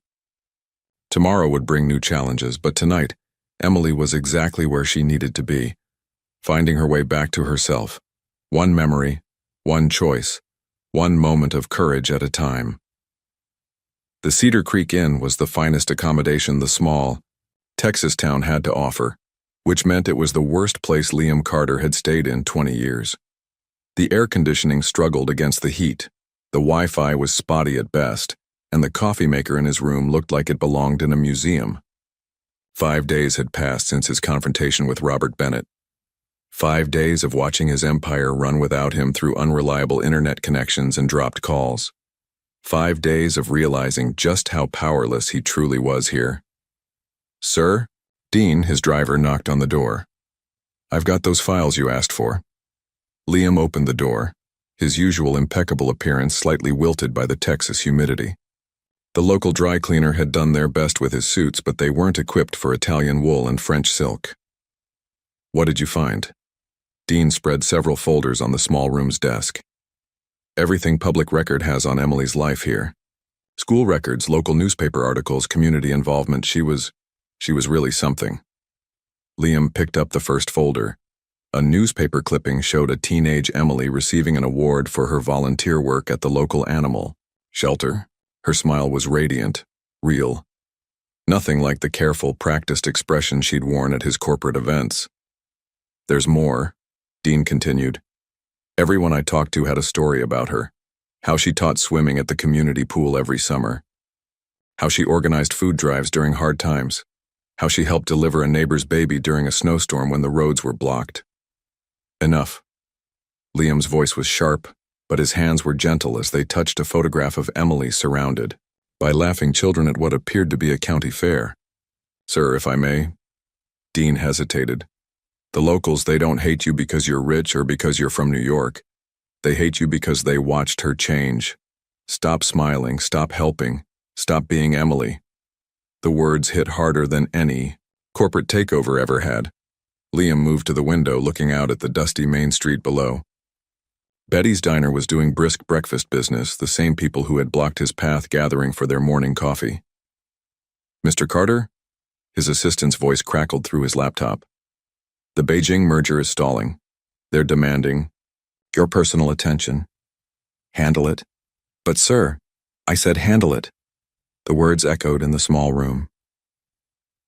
Tomorrow would bring new challenges, but tonight, Emily was exactly where she needed to be, finding her way back to herself. One memory, one choice, one moment of courage at a time. The Cedar Creek Inn was the finest accommodation the small Texas town had to offer, which meant it was the worst place Liam Carter had stayed in 20 years. The air conditioning struggled against the heat, the Wi-Fi was spotty at best, and the coffee maker in his room looked like it belonged in a museum. 5 days had passed since his confrontation with Robert Bennett. 5 days of watching his empire run without him through unreliable internet connections and dropped calls. 5 days of realizing just how powerless he truly was here. Sir? Dean, his driver, knocked on the door. I've got those files you asked for. Liam opened the door, his usual impeccable appearance slightly wilted by the Texas humidity. The local dry cleaner had done their best with his suits, but they weren't equipped for Italian wool and French silk. What did you find? Dean spread several folders on the small room's desk. Everything public record has on Emily's life here. School records, local newspaper articles, community involvement. She was really something. Liam picked up the first folder. A newspaper clipping showed a teenage Emily receiving an award for her volunteer work at the local animal shelter. Her smile was radiant, real. Nothing like the careful, practiced expression she'd worn at his corporate events. There's more, Dean continued. Everyone I talked to had a story about her. How she taught swimming at the community pool every summer. How she organized food drives during hard times. How she helped deliver a neighbor's baby during a snowstorm when the roads were blocked. Enough. Liam's voice was sharp, but his hands were gentle as they touched a photograph of Emily surrounded by laughing children at what appeared to be a county fair. Sir, if I may. Dean hesitated. The locals, they don't hate you because you're rich or because you're from New York. They hate you because they watched her change. Stop smiling, stop helping, stop being Emily. The words hit harder than any corporate takeover ever had. Liam moved to the window, looking out at the dusty main street below. Betty's diner was doing brisk breakfast business, the same people who had blocked his path gathering for their morning coffee. Mr. Carter? His assistant's voice crackled through his laptop. The Beijing merger is stalling. They're demanding your personal attention. Handle it. But sir, I said handle it. The words echoed in the small room.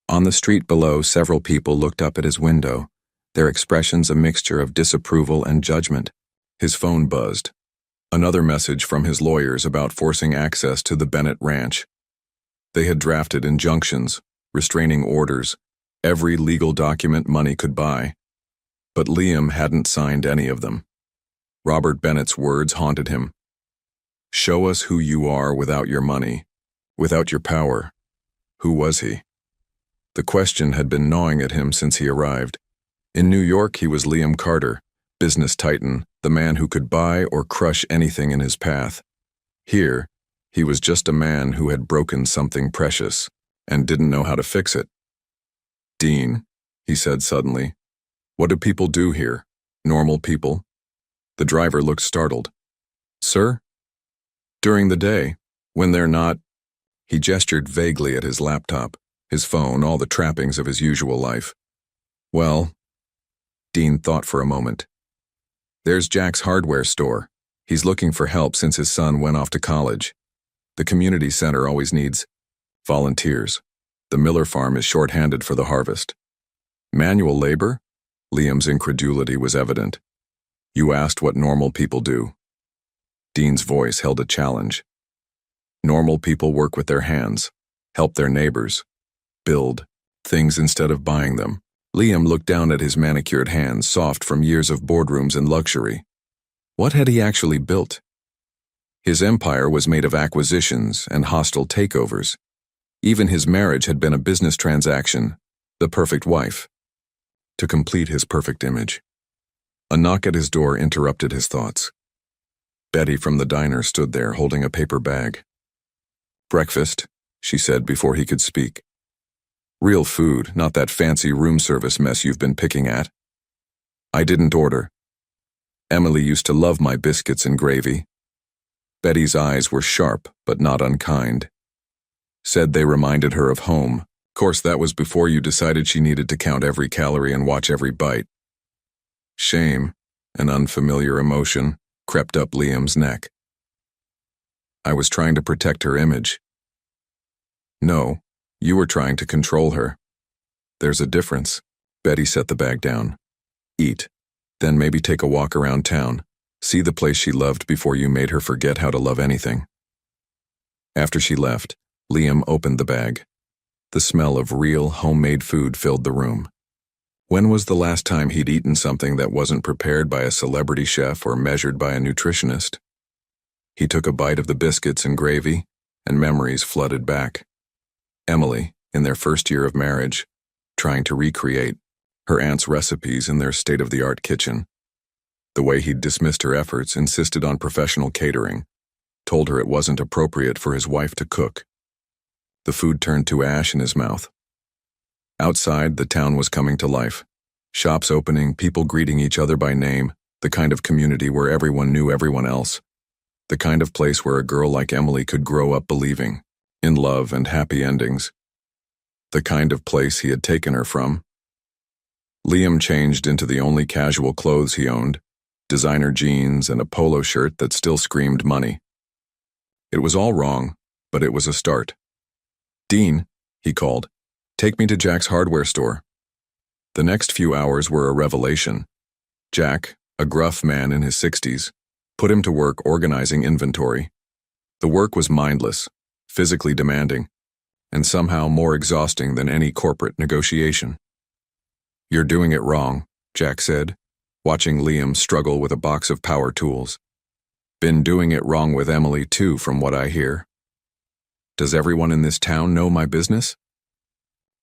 On the street below, several people looked up at his window, their expressions a mixture of disapproval and judgment. His phone buzzed. Another message from his lawyers about forcing access to the Bennett ranch. They had drafted injunctions, restraining orders, every legal document money could buy. But Liam hadn't signed any of them. Robert Bennett's words haunted him. Show us who you are without your money, without your power. Who was he? The question had been gnawing at him since he arrived. In New York, he was Liam Carter, business titan, the man who could buy or crush anything in his path. Here, he was just a man who had broken something precious and didn't know how to fix it. Dean, he said suddenly, what do people do here? Normal people? The driver looked startled. Sir? During the day, when they're not. He gestured vaguely at his laptop, his phone, all the trappings of his usual life. Well, Dean thought for a moment. There's Jack's hardware store. He's looking for help since his son went off to college. The community center always needs volunteers. The Miller farm is short-handed for the harvest. Manual labor? Liam's incredulity was evident. You asked what normal people do. Dean's voice held a challenge. Normal people work with their hands, help their neighbors, build things instead of buying them. Liam looked down at his manicured hands, soft from years of boardrooms and luxury. What had he actually built? His empire was made of acquisitions and hostile takeovers. Even his marriage had been a business transaction, the perfect wife, to complete his perfect image. A knock at his door interrupted his thoughts. Betty from the diner stood there holding a paper bag. Breakfast, she said before he could speak. Real food, not that fancy room service mess you've been picking at. I didn't order. Emily used to love my biscuits and gravy. Betty's eyes were sharp, but not unkind. Said they reminded her of home. Course that was before you decided she needed to count every calorie and watch every bite. Shame, an unfamiliar emotion, crept up Liam's neck. I was trying to protect her image. No, you were trying to control her. There's a difference. Betty set the bag down. Eat, then maybe take a walk around town. See the place she loved before you made her forget how to love anything. After she left, Liam opened the bag. The smell of real, homemade food filled the room. When was the last time he'd eaten something that wasn't prepared by a celebrity chef or measured by a nutritionist? He took a bite of the biscuits and gravy, and memories flooded back. Emily, in their first year of marriage, trying to recreate her aunt's recipes in their state-of-the-art kitchen. The way he'd dismissed her efforts, insisted on professional catering, told her it wasn't appropriate for his wife to cook. The food turned to ash in his mouth. Outside, the town was coming to life. Shops opening, people greeting each other by name, the kind of community where everyone knew everyone else. The kind of place where a girl like Emily could grow up believing in love and happy endings. The kind of place he had taken her from. Liam changed into the only casual clothes he owned, designer jeans and a polo shirt that still screamed money. It was all wrong, but it was a start. Dean, he called, take me to Jack's hardware store. The next few hours were a revelation. Jack, a gruff man in his 60s, put him to work organizing inventory. The work was mindless, physically demanding, and somehow more exhausting than any corporate negotiation. You're doing it wrong, Jack said, watching Liam struggle with a box of power tools. Been doing it wrong with Emily too, from what I hear. Does everyone in this town know my business?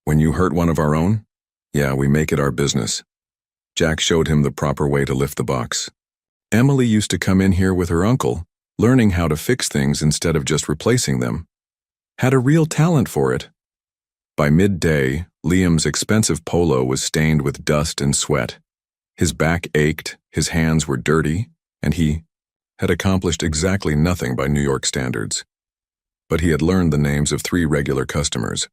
When you hurt one of our own? Yeah, we make it our business. Jack showed him the proper way to lift the box. Emily used to come in here with her uncle, learning how to fix things instead of just replacing them. Had a real talent for it. By midday, Liam's expensive polo was stained with dust and sweat. His back ached, his hands were dirty, and he had accomplished exactly nothing by New York standards. But he had learned the names of 3 regular customers,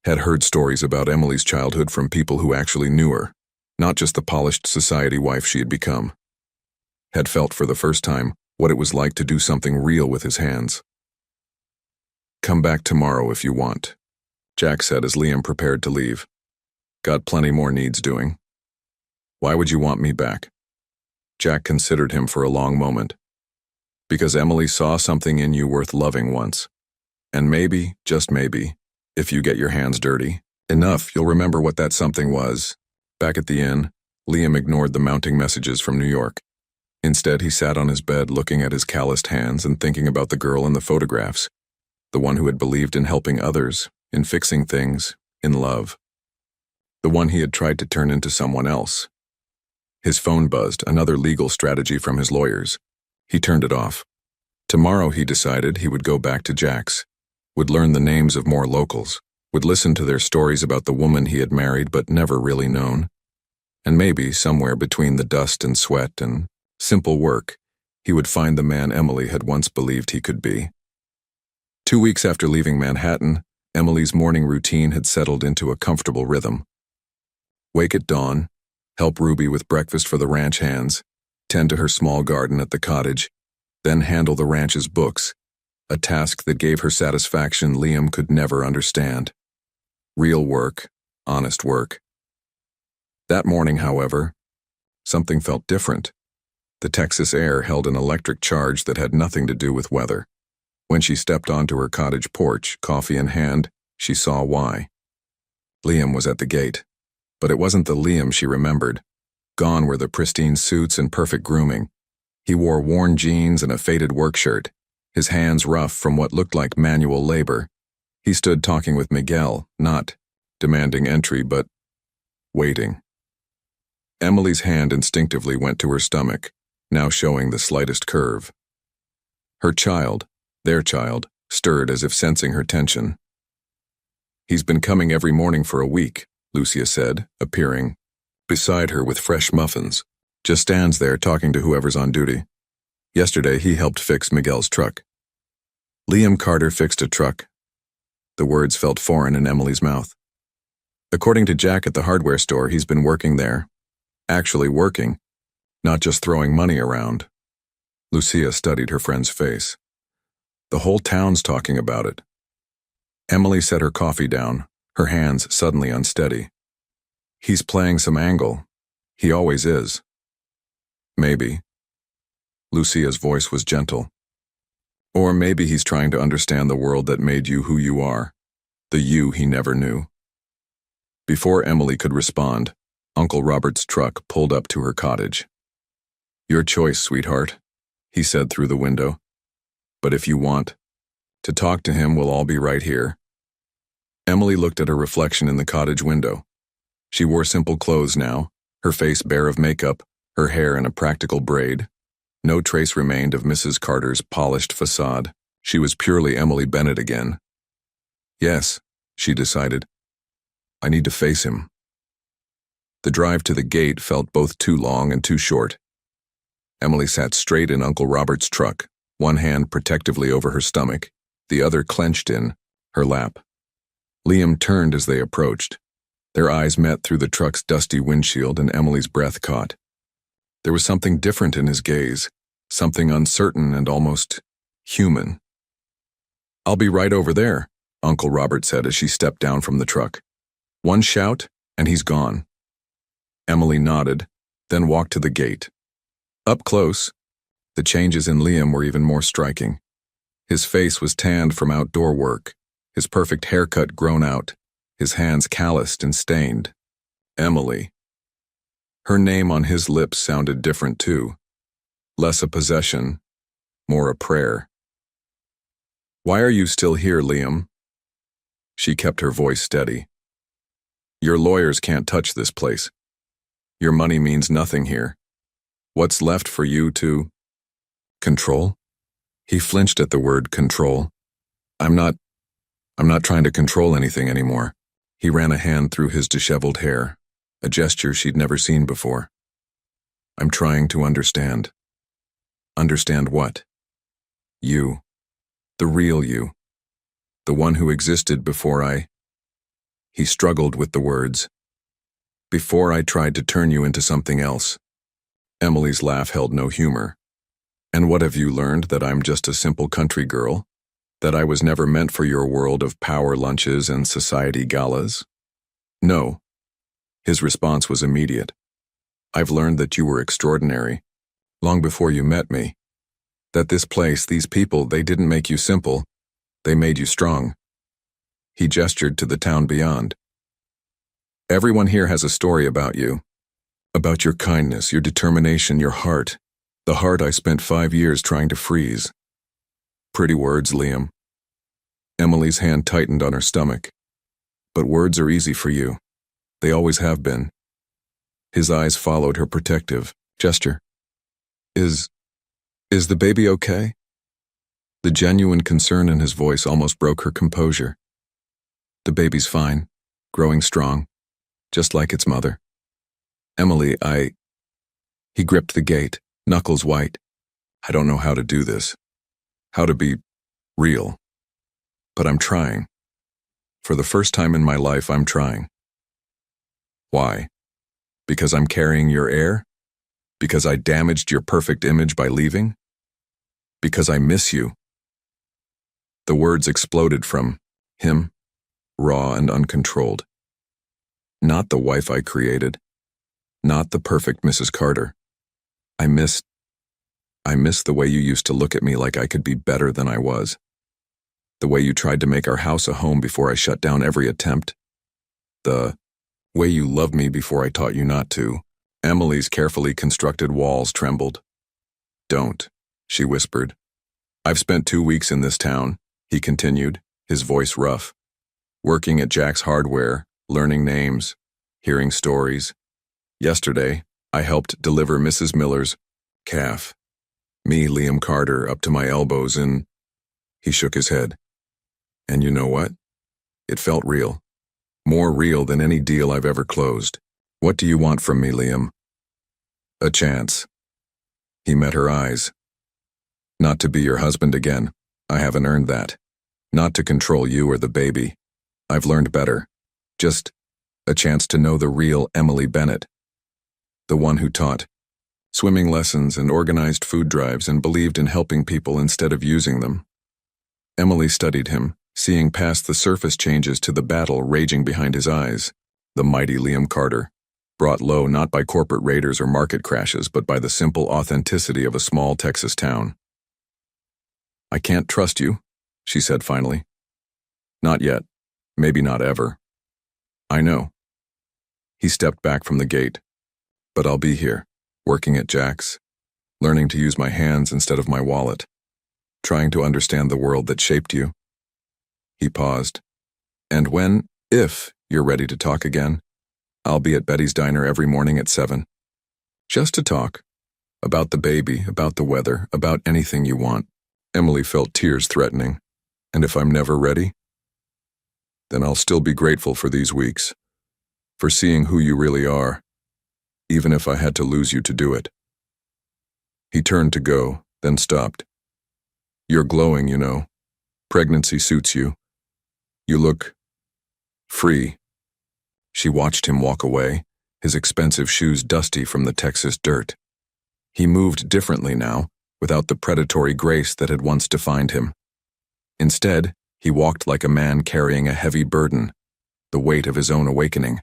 had heard stories about Emily's childhood from people who actually knew her, not just the polished society wife she had become. Had felt for the first time what it was like to do something real with his hands. Come back tomorrow if you want, Jack said as Liam prepared to leave. Got plenty more needs doing. Why would you want me back? Jack considered him for a long moment. Because Emily saw something in you worth loving once. And maybe, just maybe, if you get your hands dirty enough, you'll remember what that something was. Back at the inn, Liam ignored the mounting messages from New York. Instead, he sat on his bed looking at his calloused hands and thinking about the girl in the photographs, the one who had believed in helping others, in fixing things, in love. The one he had tried to turn into someone else. His phone buzzed, another legal strategy from his lawyers. He turned it off. Tomorrow, he decided, he would go back to Jack's, would learn the names of more locals, would listen to their stories about the woman he had married but never really known. And maybe, somewhere between the dust and sweat and simple work, he would find the man Emily had once believed he could be. 2 weeks after leaving Manhattan, Emily's morning routine had settled into a comfortable rhythm. Wake at dawn, help Ruby with breakfast for the ranch hands, tend to her small garden at the cottage, then handle the ranch's books, a task that gave her satisfaction Liam could never understand. Real work, honest work. That morning, however, something felt different. The Texas air held an electric charge that had nothing to do with weather. When she stepped onto her cottage porch, coffee in hand, she saw why. Liam was at the gate. But it wasn't the Liam she remembered. Gone were the pristine suits and perfect grooming. He wore worn jeans and a faded work shirt, his hands rough from what looked like manual labor. He stood talking with Miguel, not demanding entry, but waiting. Emily's hand instinctively went to her stomach, now showing the slightest curve. Her child, their child, stirred as if sensing her tension. "He's been coming every morning for a week," Lucia said, appearing beside her with fresh muffins. "Just stands there talking to whoever's on duty. Yesterday he helped fix Miguel's truck." Liam Carter fixed a truck. The words felt foreign in Emily's mouth. "According to Jack at the hardware store, he's been working there. Actually working, not just throwing money around." Lucia studied her friend's face. "The whole town's talking about it." Emily set her coffee down, her hands suddenly unsteady. "He's playing some angle. He always is." "Maybe." Lucia's voice was gentle. "Or maybe he's trying to understand the world that made you who you are, the you he never knew." Before Emily could respond, Uncle Robert's truck pulled up to her cottage. "Your choice, sweetheart," he said through the window. "But if you want to talk to him, we'll all be right here." Emily looked at her reflection in the cottage window. She wore simple clothes now, her face bare of makeup, her hair in a practical braid. No trace remained of Mrs. Carter's polished facade. She was purely Emily Bennett again. "Yes," she decided. "I need to face him." The drive to the gate felt both too long and too short. Emily sat straight in Uncle Robert's truck, one hand protectively over her stomach, the other clenched in her lap. Liam turned as they approached. Their eyes met through the truck's dusty windshield, and Emily's breath caught. There was something different in his gaze, something uncertain and almost human. "I'll be right over there," Uncle Robert said as she stepped down from the truck. One shout, and he's gone. Emily nodded, then walked to the gate. Up close, the changes in Liam were even more striking. His face was tanned from outdoor work, his perfect haircut grown out, his hands calloused and stained. Emily. Her name on his lips sounded different too. Less a possession, more a prayer. "Why are you still here, Liam?" She kept her voice steady. "Your lawyers can't touch this place. Your money means nothing here. What's left for you to control?" He flinched at the word control. I'm not trying to control anything anymore." He ran a hand through his disheveled hair, a gesture she'd never seen before. "I'm trying to understand." "Understand what?" "You. The real you. The one who existed before I..." He struggled with the words. "Before I tried to turn you into something else." Emily's laugh held no humor. "And what have you learned, that I'm just a simple country girl? That I was never meant for your world of power lunches and society galas?" "No." His response was immediate. "I've learned that you were extraordinary, long before you met me. That this place, these people, they didn't make you simple, they made you strong." He gestured to the town beyond. "Everyone here has a story about you. About your kindness, your determination, your heart. The heart I spent 5 years trying to freeze." "Pretty words, Liam." Emily's hand tightened on her stomach. "But words are easy for you. They always have been." His eyes followed her protective gesture. Is the baby okay?" The genuine concern in his voice almost broke her composure. "The baby's fine, growing strong, just like its mother." "Emily, He gripped the gate, knuckles white. "I don't know how to do this. How to be real. But I'm trying. For the first time in my life, I'm trying." "Why?" Because I'm carrying your air? Because I damaged your perfect image by leaving? Because I miss you." The words exploded from him, raw and uncontrolled. Not the wife I created. Not the perfect Mrs. Carter. I miss the way you used to look at me like I could be better than I was. The way you tried to make our house a home before I shut down every attempt. The way you loved me before I taught you not to. Emily's carefully constructed walls trembled. "Don't," she whispered. "I've spent 2 weeks in this town," he continued, his voice rough. "Working at Jack's Hardware, learning names, hearing stories. Yesterday, I helped deliver Mrs. Miller's calf. Me, Liam Carter, up to my elbows in—" He shook his head. "And you know what? It felt real. More real than any deal I've ever closed. What do you want from me, Liam?" "A chance." He met her eyes. "Not to be your husband again. I haven't earned that. Not to control you or the baby. I've learned better. Just a chance to know the real Emily Bennett. The one who taught swimming lessons and organized food drives and believed in helping people instead of using them." Emily studied him, seeing past the surface changes to the battle raging behind his eyes. The mighty Liam Carter, brought low not by corporate raiders or market crashes, but by the simple authenticity of a small Texas town. "I can't trust you," she said finally. "Not yet. Maybe not ever." "I know." He stepped back from the gate. "But I'll be here, working at Jack's, learning to use my hands instead of my wallet, trying to understand the world that shaped you." He paused. "And if you're ready to talk again, I'll be at Betty's Diner every morning at 7. Just to talk. About the baby, about the weather, about anything you want." Emily felt tears threatening. "And if I'm never ready? Then I'll still be grateful for these weeks, for seeing who you really are, even if I had to lose you to do it." He turned to go, then stopped. "You're glowing, you know. Pregnancy suits you. You look free." She watched him walk away, his expensive shoes dusty from the Texas dirt. He moved differently now, without the predatory grace that had once defined him. Instead, he walked like a man carrying a heavy burden, the weight of his own awakening.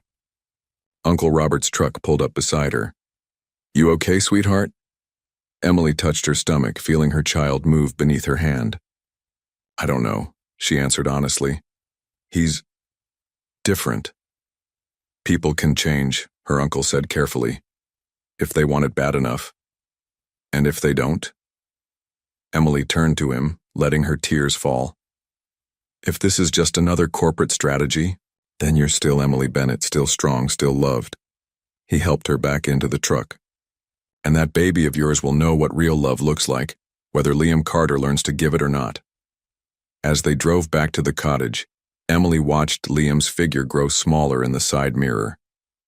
Uncle Robert's truck pulled up beside her. "You okay, sweetheart?" Emily touched her stomach, feeling her child move beneath her hand. "I don't know," she answered honestly. "He's different." "People can change," her uncle said carefully, "if they want it bad enough. And if they don't?" Emily turned to him, letting her tears fall. "If this is just another corporate strategy, then you're still Emily Bennett, still strong, still loved." He helped her back into the truck. "And that baby of yours will know what real love looks like, whether Liam Carter learns to give it or not." As they drove back to the cottage, Emily watched Liam's figure grow smaller in the side mirror.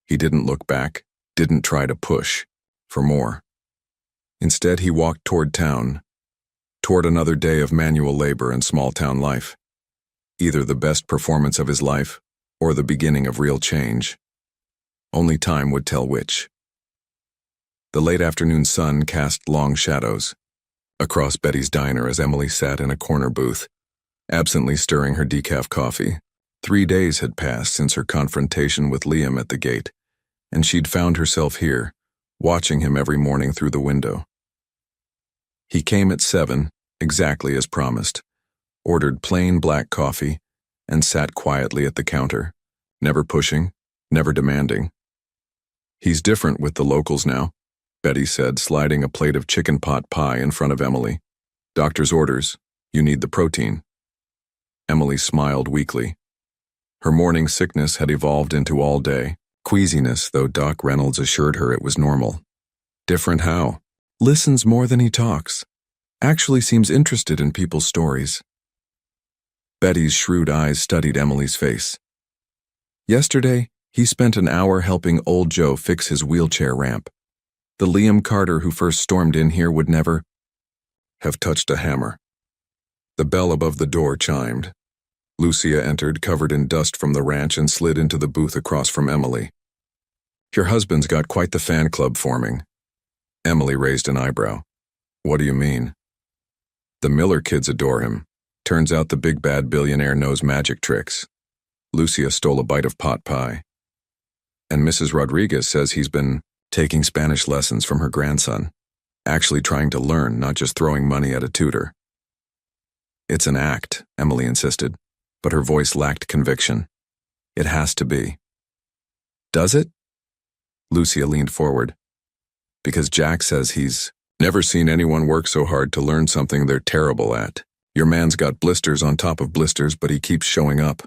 He didn't look back, didn't try to push for more. Instead, he walked toward town, toward another day of manual labor and small-town life. Either the best performance of his life, or the beginning of real change. Only time would tell which. The late afternoon sun cast long shadows across Betty's Diner as Emily sat in a corner booth, absently stirring her decaf coffee. 3 days had passed since her confrontation with Liam at the gate, and she'd found herself here, watching him every morning through the window. He came at 7, exactly as promised, ordered plain black coffee, and sat quietly at the counter, never pushing, never demanding. "He's different with the locals now," Betty said, sliding a plate of chicken pot pie in front of Emily. "Doctor's orders. You need the protein." Emily smiled weakly. Her morning sickness had evolved into all-day queasiness, though Doc Reynolds assured her it was normal. "Different how?" "Listens more than he talks. Actually seems interested in people's stories." Betty's shrewd eyes studied Emily's face. "Yesterday, he spent an hour helping old Joe fix his wheelchair ramp. The Liam Carter who first stormed in here would never have touched a hammer." The bell above the door chimed. Lucia entered, covered in dust from the ranch, and slid into the booth across from Emily. Your husband's got quite the fan club forming. Emily raised an eyebrow. What do you mean? The Miller kids adore him. Turns out the big bad billionaire knows magic tricks. Lucia stole a bite of pot pie. And Mrs. Rodriguez says he's been taking Spanish lessons from her grandson. Actually trying to learn, not just throwing money at a tutor. It's an act, Emily insisted, but her voice lacked conviction. It has to be. Does it? Lucia leaned forward. Because Jack says he's never seen anyone work so hard to learn something they're terrible at. Your man's got blisters on top of blisters, but he keeps showing up.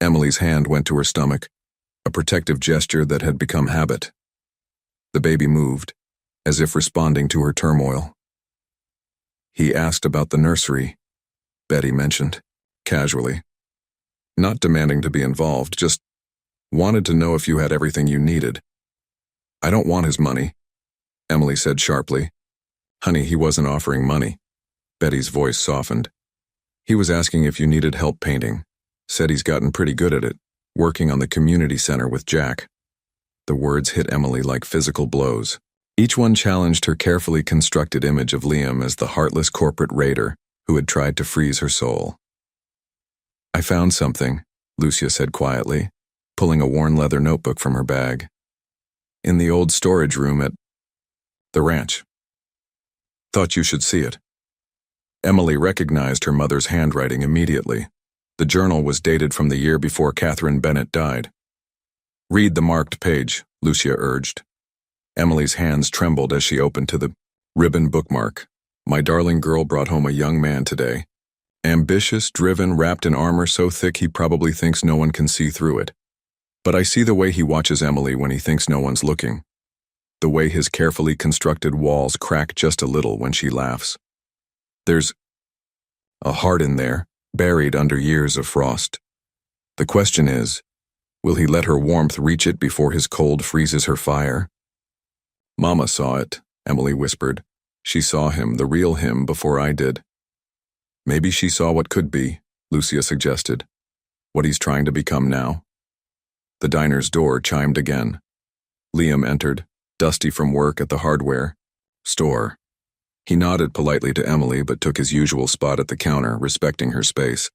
Emily's hand went to her stomach, a protective gesture that had become habit. The baby moved, as if responding to her turmoil. He asked about the nursery, Betty mentioned, casually. Not demanding to be involved, just wanted to know if you had everything you needed. I don't want his money, Emily said sharply. Honey, he wasn't offering money. Betty's voice softened. He was asking if you needed help painting. Said he's gotten pretty good at it, working on the community center with Jack. The words hit Emily like physical blows. Each one challenged her carefully constructed image of Liam as the heartless corporate raider who had tried to freeze her soul. I found something, Lucia said quietly, pulling a worn leather notebook from her bag. In the old storage room at the ranch. Thought you should see it. Emily recognized her mother's handwriting immediately. The journal was dated from the year before Catherine Bennett died. Read the marked page, Lucia urged. Emily's hands trembled as she opened to the ribbon bookmark. My darling girl brought home a young man today. Ambitious, driven, wrapped in armor so thick he probably thinks no one can see through it. But I see the way he watches Emily when he thinks no one's looking. The way his carefully constructed walls crack just a little when she laughs. There's a heart in there, buried under years of frost. The question is, will he let her warmth reach it before his cold freezes her fire? Mama saw it, Emily whispered. She saw him, the real him, before I did. Maybe she saw what could be, Lucia suggested. What he's trying to become now. The diner's door chimed again. Liam entered, dusty from work at the hardware store. He nodded politely to Emily but took his usual spot at the counter, respecting her space.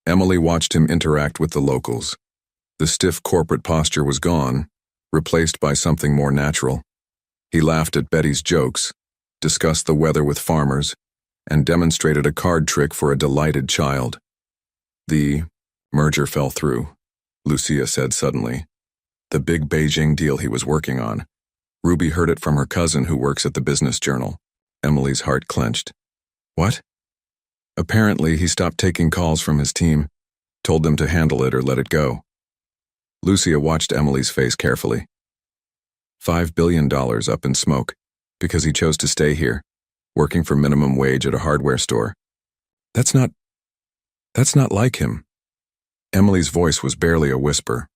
Emily watched him interact with the locals. The stiff corporate posture was gone, replaced by something more natural. He laughed at Betty's jokes, discussed the weather with farmers, and demonstrated a card trick for a delighted child. The merger fell through, Lucia said suddenly. The big Beijing deal he was working on. Ruby heard it from her cousin who works at the Business Journal. Emily's heart clenched. What? Apparently, he stopped taking calls from his team, told them to handle it or let it go. Lucia watched Emily's face carefully. $5 billion up in smoke, because he chose to stay here, working for minimum wage at a hardware store. That's not like him. Emily's voice was barely a whisper.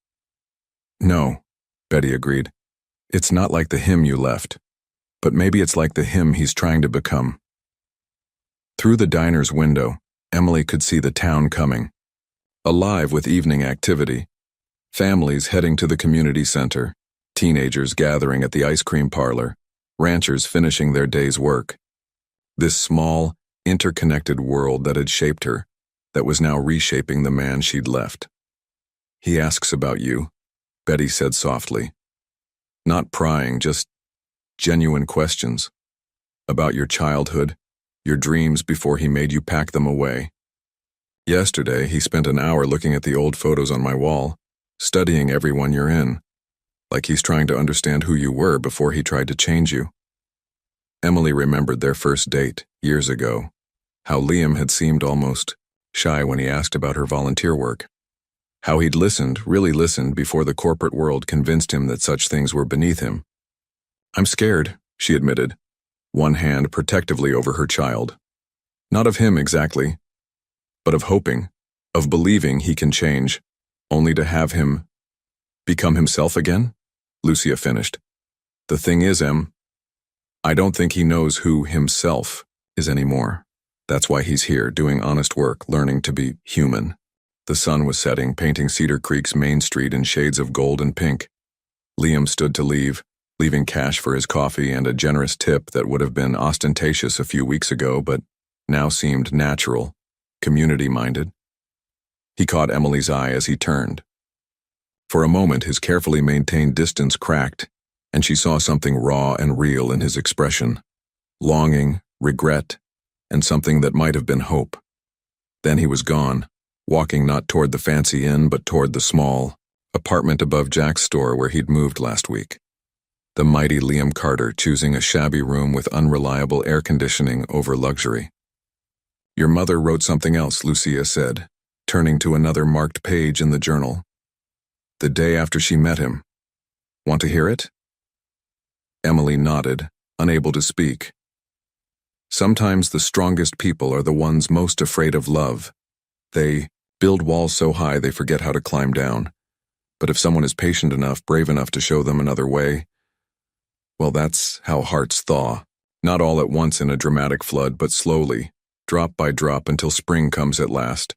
No, Betty agreed. It's not like the him you left, but maybe it's like the him he's trying to become. Through the diner's window, Emily could see the town coming. Alive with evening activity. Families heading to the community center, teenagers gathering at the ice cream parlor, ranchers finishing their day's work. This small, interconnected world that had shaped her, that was now reshaping the man she'd left. He asks about you, Betty said softly. Not prying, just genuine questions. About your childhood, your dreams before he made you pack them away. Yesterday, he spent an hour looking at the old photos on my wall, studying everyone you're in, like he's trying to understand who you were before he tried to change you. Emily remembered their first date, years ago, how Liam had seemed almost shy when he asked about her volunteer work. How he'd listened, really listened, before the corporate world convinced him that such things were beneath him. I'm scared, she admitted, one hand protectively over her child. Not of him exactly, but of hoping, of believing he can change, only to have him become himself again, Lucia finished. The thing is, I don't think he knows who himself is anymore. That's why he's here, doing honest work, learning to be human. The sun was setting, painting Cedar Creek's main street in shades of gold and pink. Liam stood to leave, leaving cash for his coffee and a generous tip that would have been ostentatious a few weeks ago but now seemed natural, community-minded. He caught Emily's eye as he turned. For a moment, his carefully maintained distance cracked, and she saw something raw and real in his expression. Longing, regret, and something that might have been hope. Then he was gone, walking not toward the fancy inn but toward the small apartment above Jack's store where he'd moved last week. The mighty Liam Carter choosing a shabby room with unreliable air conditioning over luxury. "Your mother wrote something else," Lucia said, turning to another marked page in the journal. "The day after she met him. Want to hear it?" Emily nodded, unable to speak. Sometimes the strongest people are the ones most afraid of love. They build walls so high they forget how to climb down. But if someone is patient enough, brave enough to show them another way, well, that's how hearts thaw. Not all at once in a dramatic flood, but slowly, drop by drop until spring comes at last.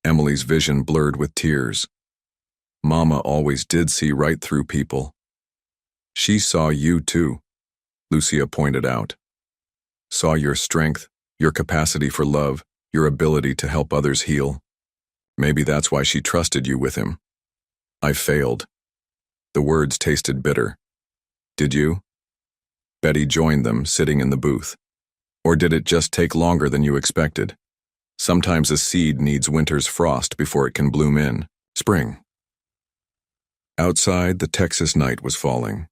Emily's vision blurred with tears. Mama always did see right through people. "She saw you too," Lucia pointed out. "Saw your strength, your capacity for love, your ability to help others heal. Maybe that's why she trusted you with him." "I failed." The words tasted bitter. "Did you?" Betty joined them, sitting in the booth. "Or did it just take longer than you expected? Sometimes a seed needs winter's frost before it can bloom in spring." Outside, the Texas night was falling.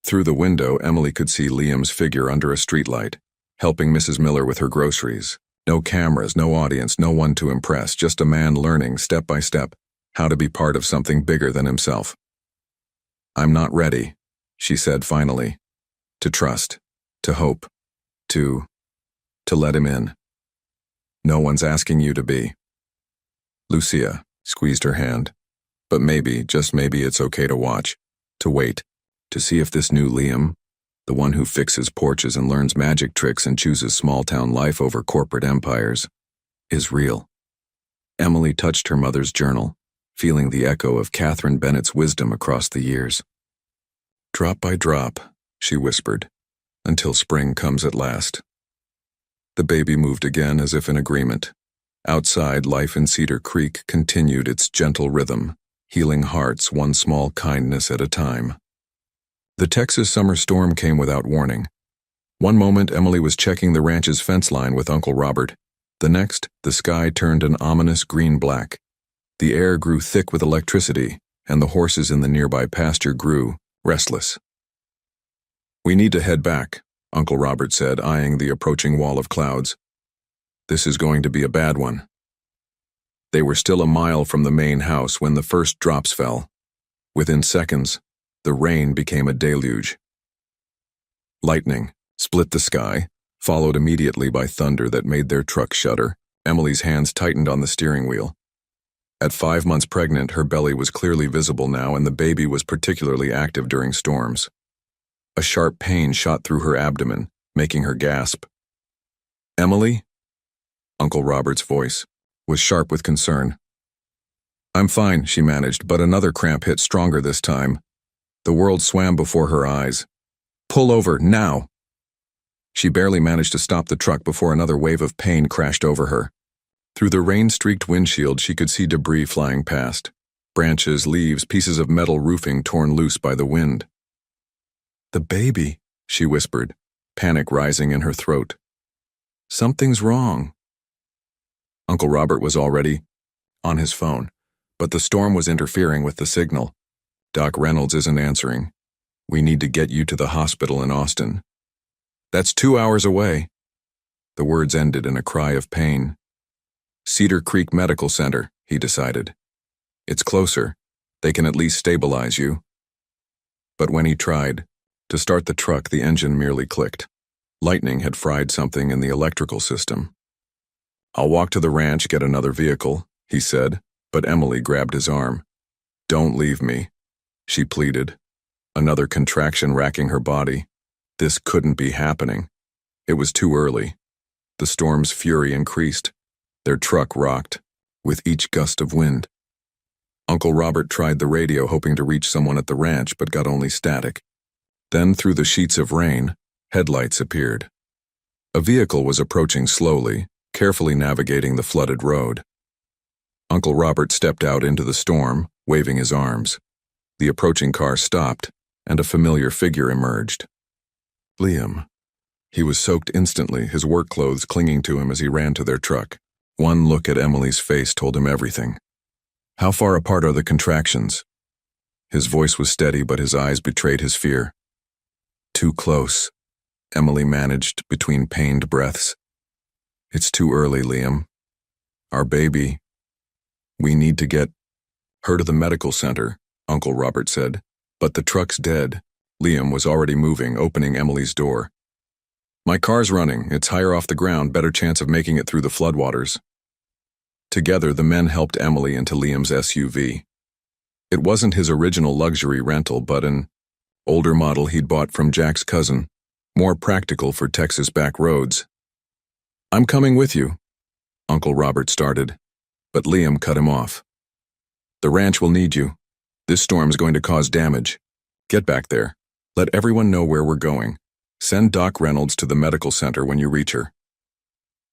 Through the window, Emily could see Liam's figure under a streetlight, helping Mrs. Miller with her groceries. No cameras, no audience, no one to impress, just a man learning, step by step, how to be part of something bigger than himself. "I'm not ready," she said finally. "To trust, to hope, to let him in. No one's asking you to be." Lucia squeezed her hand. "But maybe, just maybe it's okay to watch, to wait, to see if this new Liam, the one who fixes porches and learns magic tricks and chooses small-town life over corporate empires, is real." Emily touched her mother's journal, feeling the echo of Catherine Bennett's wisdom across the years. "Drop by drop," she whispered, "until spring comes at last." The baby moved again as if in agreement. Outside, life in Cedar Creek continued its gentle rhythm, healing hearts one small kindness at a time. The Texas summer storm came without warning. One moment, Emily was checking the ranch's fence line with Uncle Robert. The next, the sky turned an ominous green-black. The air grew thick with electricity, and the horses in the nearby pasture grew restless. "We need to head back," Uncle Robert said, eyeing the approaching wall of clouds. "This is going to be a bad one." They were still a mile from the main house when the first drops fell. Within seconds, the rain became a deluge. Lightning split the sky, followed immediately by thunder that made their truck shudder. Emily's hands tightened on the steering wheel. At 5 months pregnant, her belly was clearly visible now, and the baby was particularly active during storms. A sharp pain shot through her abdomen, making her gasp. "Emily?" Uncle Robert's voice was sharp with concern. "I'm fine," she managed, but another cramp hit stronger this time. The world swam before her eyes. "Pull over, now!" She barely managed to stop the truck before another wave of pain crashed over her. Through the rain-streaked windshield, she could see debris flying past. Branches, leaves, pieces of metal roofing torn loose by the wind. "The baby," she whispered, panic rising in her throat. "Something's wrong." Uncle Robert was already on his phone, but the storm was interfering with the signal. "Doc Reynolds isn't answering. We need to get you to the hospital in Austin." "That's 2 hours away." The words ended in a cry of pain. "Cedar Creek Medical Center," he decided. "It's closer. They can at least stabilize you." But when he tried to start the truck, the engine merely clicked. Lightning had fried something in the electrical system. "I'll walk to the ranch, get another vehicle," he said, but Emily grabbed his arm. "Don't leave me," she pleaded, another contraction racking her body. This couldn't be happening. It was too early. The storm's fury increased. Their truck rocked with each gust of wind. Uncle Robert tried the radio hoping to reach someone at the ranch but got only static. Then through the sheets of rain, headlights appeared. A vehicle was approaching slowly, carefully navigating the flooded road. Uncle Robert stepped out into the storm, waving his arms. The approaching car stopped, and a familiar figure emerged. Liam. He was soaked instantly, his work clothes clinging to him as he ran to their truck. One look at Emily's face told him everything. How far apart are the contractions? His voice was steady, but his eyes betrayed his fear. Too close, Emily managed between pained breaths. It's too early, Liam. Our baby. We need to get her to the medical center, Uncle Robert said. But the truck's dead. Liam was already moving, opening Emily's door. My car's running. It's higher off the ground, better chance of making it through the floodwaters. Together, the men helped Emily into Liam's SUV. It wasn't his original luxury rental, but an older model he'd bought from Jack's cousin, more practical for Texas back roads. I'm coming with you, Uncle Robert started, but Liam cut him off. The ranch will need you. This storm's going to cause damage. Get back there. Let everyone know where we're going. Send Doc Reynolds to the medical center when you reach her.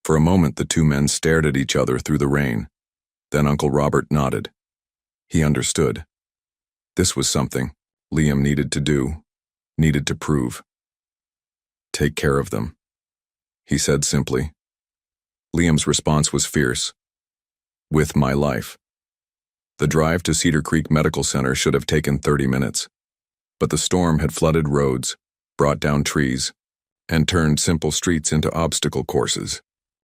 For a moment, the two men stared at each other through the rain. Then Uncle Robert nodded. He understood. This was something Liam needed to do, needed to prove. Take care of them, he said simply. Liam's response was fierce. With my life. The drive to Cedar Creek Medical Center should have taken 30 minutes. But the storm had flooded roads, brought down trees, and turned simple streets into obstacle courses.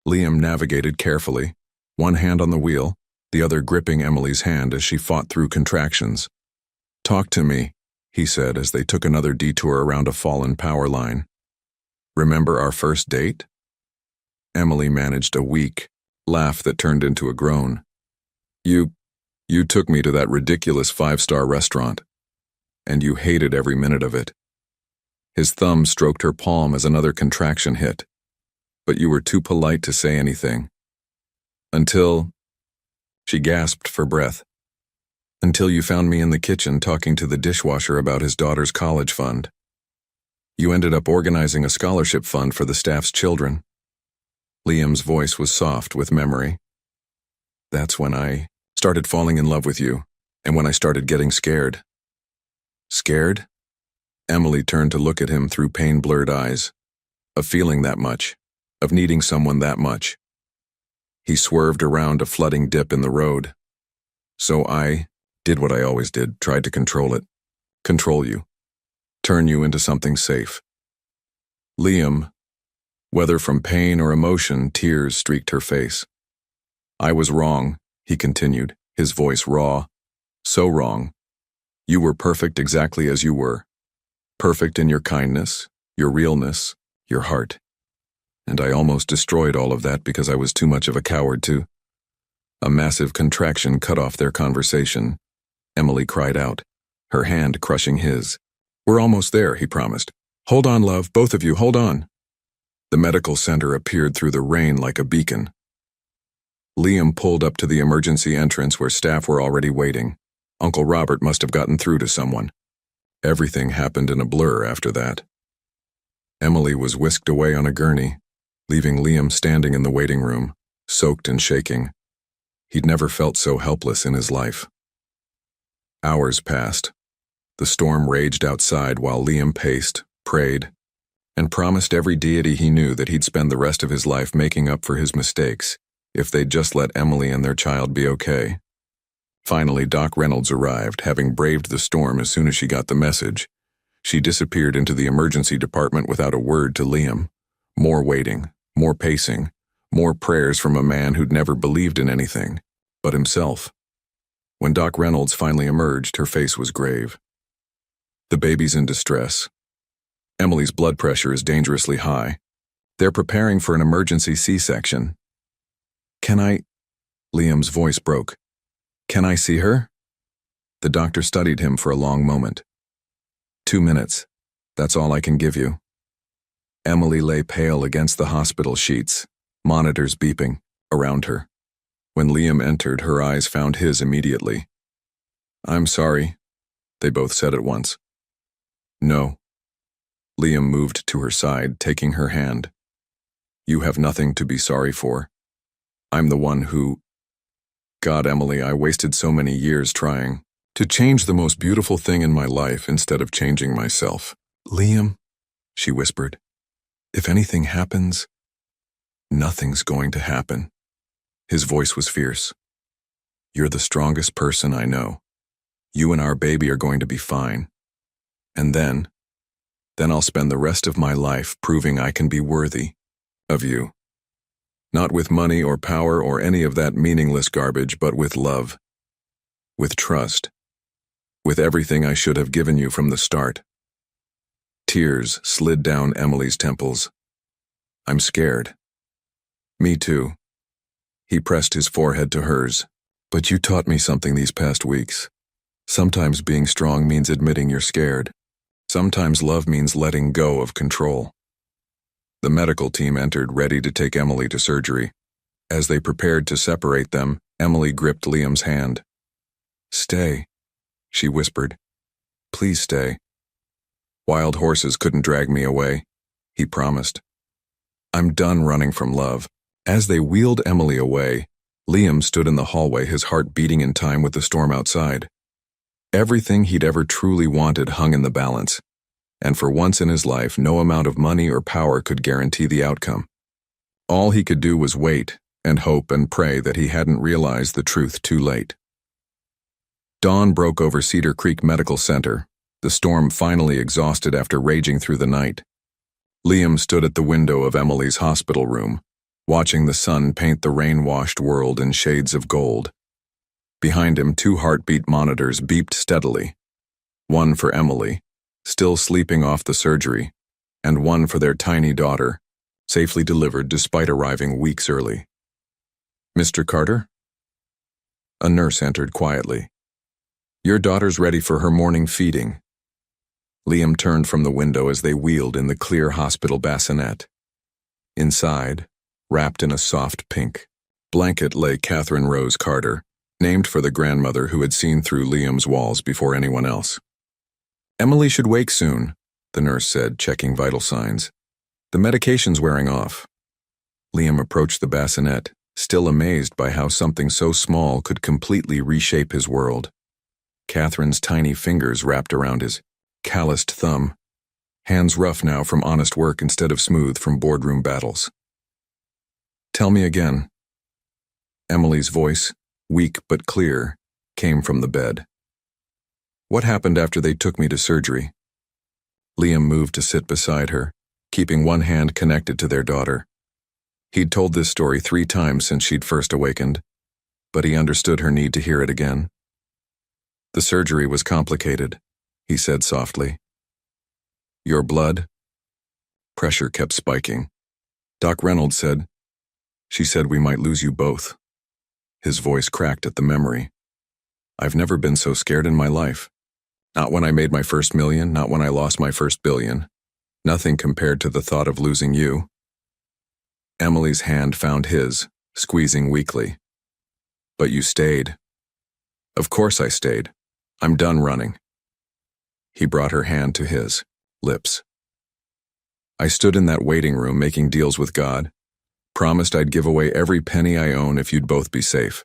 Liam navigated carefully, one hand on the wheel, the other gripping Emily's hand as she fought through contractions. Talk to me, he said as they took another detour around a fallen power line. Remember our first date? Emily managed a weak laugh that turned into a groan. You took me to that ridiculous 5-star restaurant, and you hated every minute of it. His thumb stroked her palm as another contraction hit. But you were too polite to say anything. Until... She gasped for breath. Until you found me in the kitchen talking to the dishwasher about his daughter's college fund. You ended up organizing a scholarship fund for the staff's children. Liam's voice was soft with memory. That's when I started falling in love with you, and when I started getting scared. Scared? Emily turned to look at him through pain-blurred eyes. Of feeling that much. Of needing someone that much. He swerved around a flooding dip in the road. So I did what I always did, tried to control it. Control you. Turn you into something safe. Liam, whether from pain or emotion, tears streaked her face. I was wrong, he continued, his voice raw. So wrong. You were perfect exactly as you were. Perfect in your kindness, your realness, your heart. And I almost destroyed all of that because I was too much of a coward to. A massive contraction cut off their conversation. Emily cried out, her hand crushing his. We're almost there, he promised. Hold on, love, both of you, hold on. The medical center appeared through the rain like a beacon. Liam pulled up to the emergency entrance where staff were already waiting. Uncle Robert must have gotten through to someone. Everything happened in a blur after that. Emily was whisked away on a gurney, leaving Liam standing in the waiting room, soaked and shaking. He'd never felt so helpless in his life. Hours passed. The storm raged outside while Liam paced, prayed, and promised every deity he knew that he'd spend the rest of his life making up for his mistakes if they'd just let Emily and their child be okay. Finally, Doc Reynolds arrived, having braved the storm as soon as she got the message. She disappeared into the emergency department without a word to Liam. More waiting, more pacing, more prayers from a man who'd never believed in anything but himself. When Doc Reynolds finally emerged, her face was grave. The baby's in distress. Emily's blood pressure is dangerously high. They're preparing for an emergency C-section. Can I? Liam's voice broke. Can I see her? The doctor studied him for a long moment. 2 minutes. That's all I can give you. Emily lay pale against the hospital sheets, monitors beeping around her. When Liam entered, her eyes found his immediately. I'm sorry, they both said at once. No. Liam moved to her side, taking her hand. You have nothing to be sorry for. I'm the one who... God, Emily, I wasted so many years trying to change the most beautiful thing in my life instead of changing myself. Liam, she whispered, if anything happens, nothing's going to happen. His voice was fierce. You're the strongest person I know. You and our baby are going to be fine. And then I'll spend the rest of my life proving I can be worthy of you. Not with money or power or any of that meaningless garbage, but with love, with trust, with everything I should have given you from the start. Tears slid down Emily's temples. I'm scared. Me too. He pressed his forehead to hers. But you taught me something these past weeks. Sometimes being strong means admitting you're scared. Sometimes love means letting go of control. The medical team entered, ready to take Emily to surgery. As they prepared to separate them, Emily gripped Liam's hand. Stay, she whispered. Please stay. Wild horses couldn't drag me away, he promised. I'm done running from love. As they wheeled Emily away, Liam stood in the hallway, his heart beating in time with the storm outside. Everything he'd ever truly wanted hung in the balance, and for once in his life, no amount of money or power could guarantee the outcome. All he could do was wait and hope and pray that he hadn't realized the truth too late. Dawn broke over Cedar Creek Medical Center, the storm finally exhausted after raging through the night. Liam stood at the window of Emily's hospital room, watching the sun paint the rain-washed world in shades of gold. Behind him, 2 heartbeat monitors beeped steadily. One for Emily, still sleeping off the surgery, and one for their tiny daughter, safely delivered despite arriving weeks early. Mr. Carter? A nurse entered quietly. Your daughter's ready for her morning feeding. Liam turned from the window as they wheeled in the clear hospital bassinet. Inside, wrapped in a soft pink blanket, lay Catherine Rose Carter, named for the grandmother who had seen through Liam's walls before anyone else. Emily should wake soon, the nurse said, checking vital signs. The medication's wearing off. Liam approached the bassinet, still amazed by how something so small could completely reshape his world. Catherine's tiny fingers wrapped around his calloused thumb, hands rough now from honest work instead of smooth from boardroom battles. Tell me again. Emily's voice, weak but clear, came from the bed. What happened after they took me to surgery? Liam moved to sit beside her, keeping one hand connected to their daughter. He'd told this story 3 times since she'd first awakened, but he understood her need to hear it again. The surgery was complicated, he said softly. Your blood? Pressure kept spiking. Doc Reynolds said, she said we might lose you both. His voice cracked at the memory. I've never been so scared in my life. Not when I made my first million, not when I lost my first billion. Nothing compared to the thought of losing you. Emily's hand found his, squeezing weakly. But you stayed. Of course I stayed. I'm done running. He brought her hand to his lips. I stood in that waiting room making deals with God. Promised I'd give away every penny I own if you'd both be safe.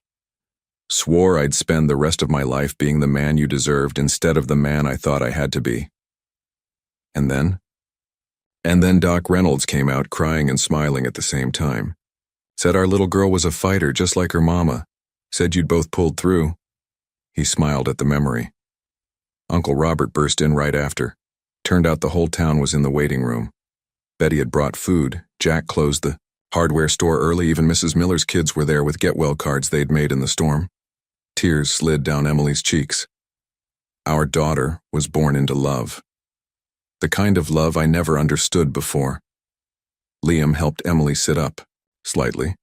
Swore I'd spend the rest of my life being the man you deserved instead of the man I thought I had to be. And then Doc Reynolds came out crying and smiling at the same time. Said our little girl was a fighter just like her mama. Said you'd both pulled through. He smiled at the memory. Uncle Robert burst in right after. Turned out the whole town was in the waiting room. Betty had brought food. Jack closed the hardware store early. Even Mrs. Miller's kids were there with get-well cards they'd made in the storm. Tears slid down Emily's cheeks. Our daughter was born into love. The kind of love I never understood before. Liam helped Emily sit up, slightly,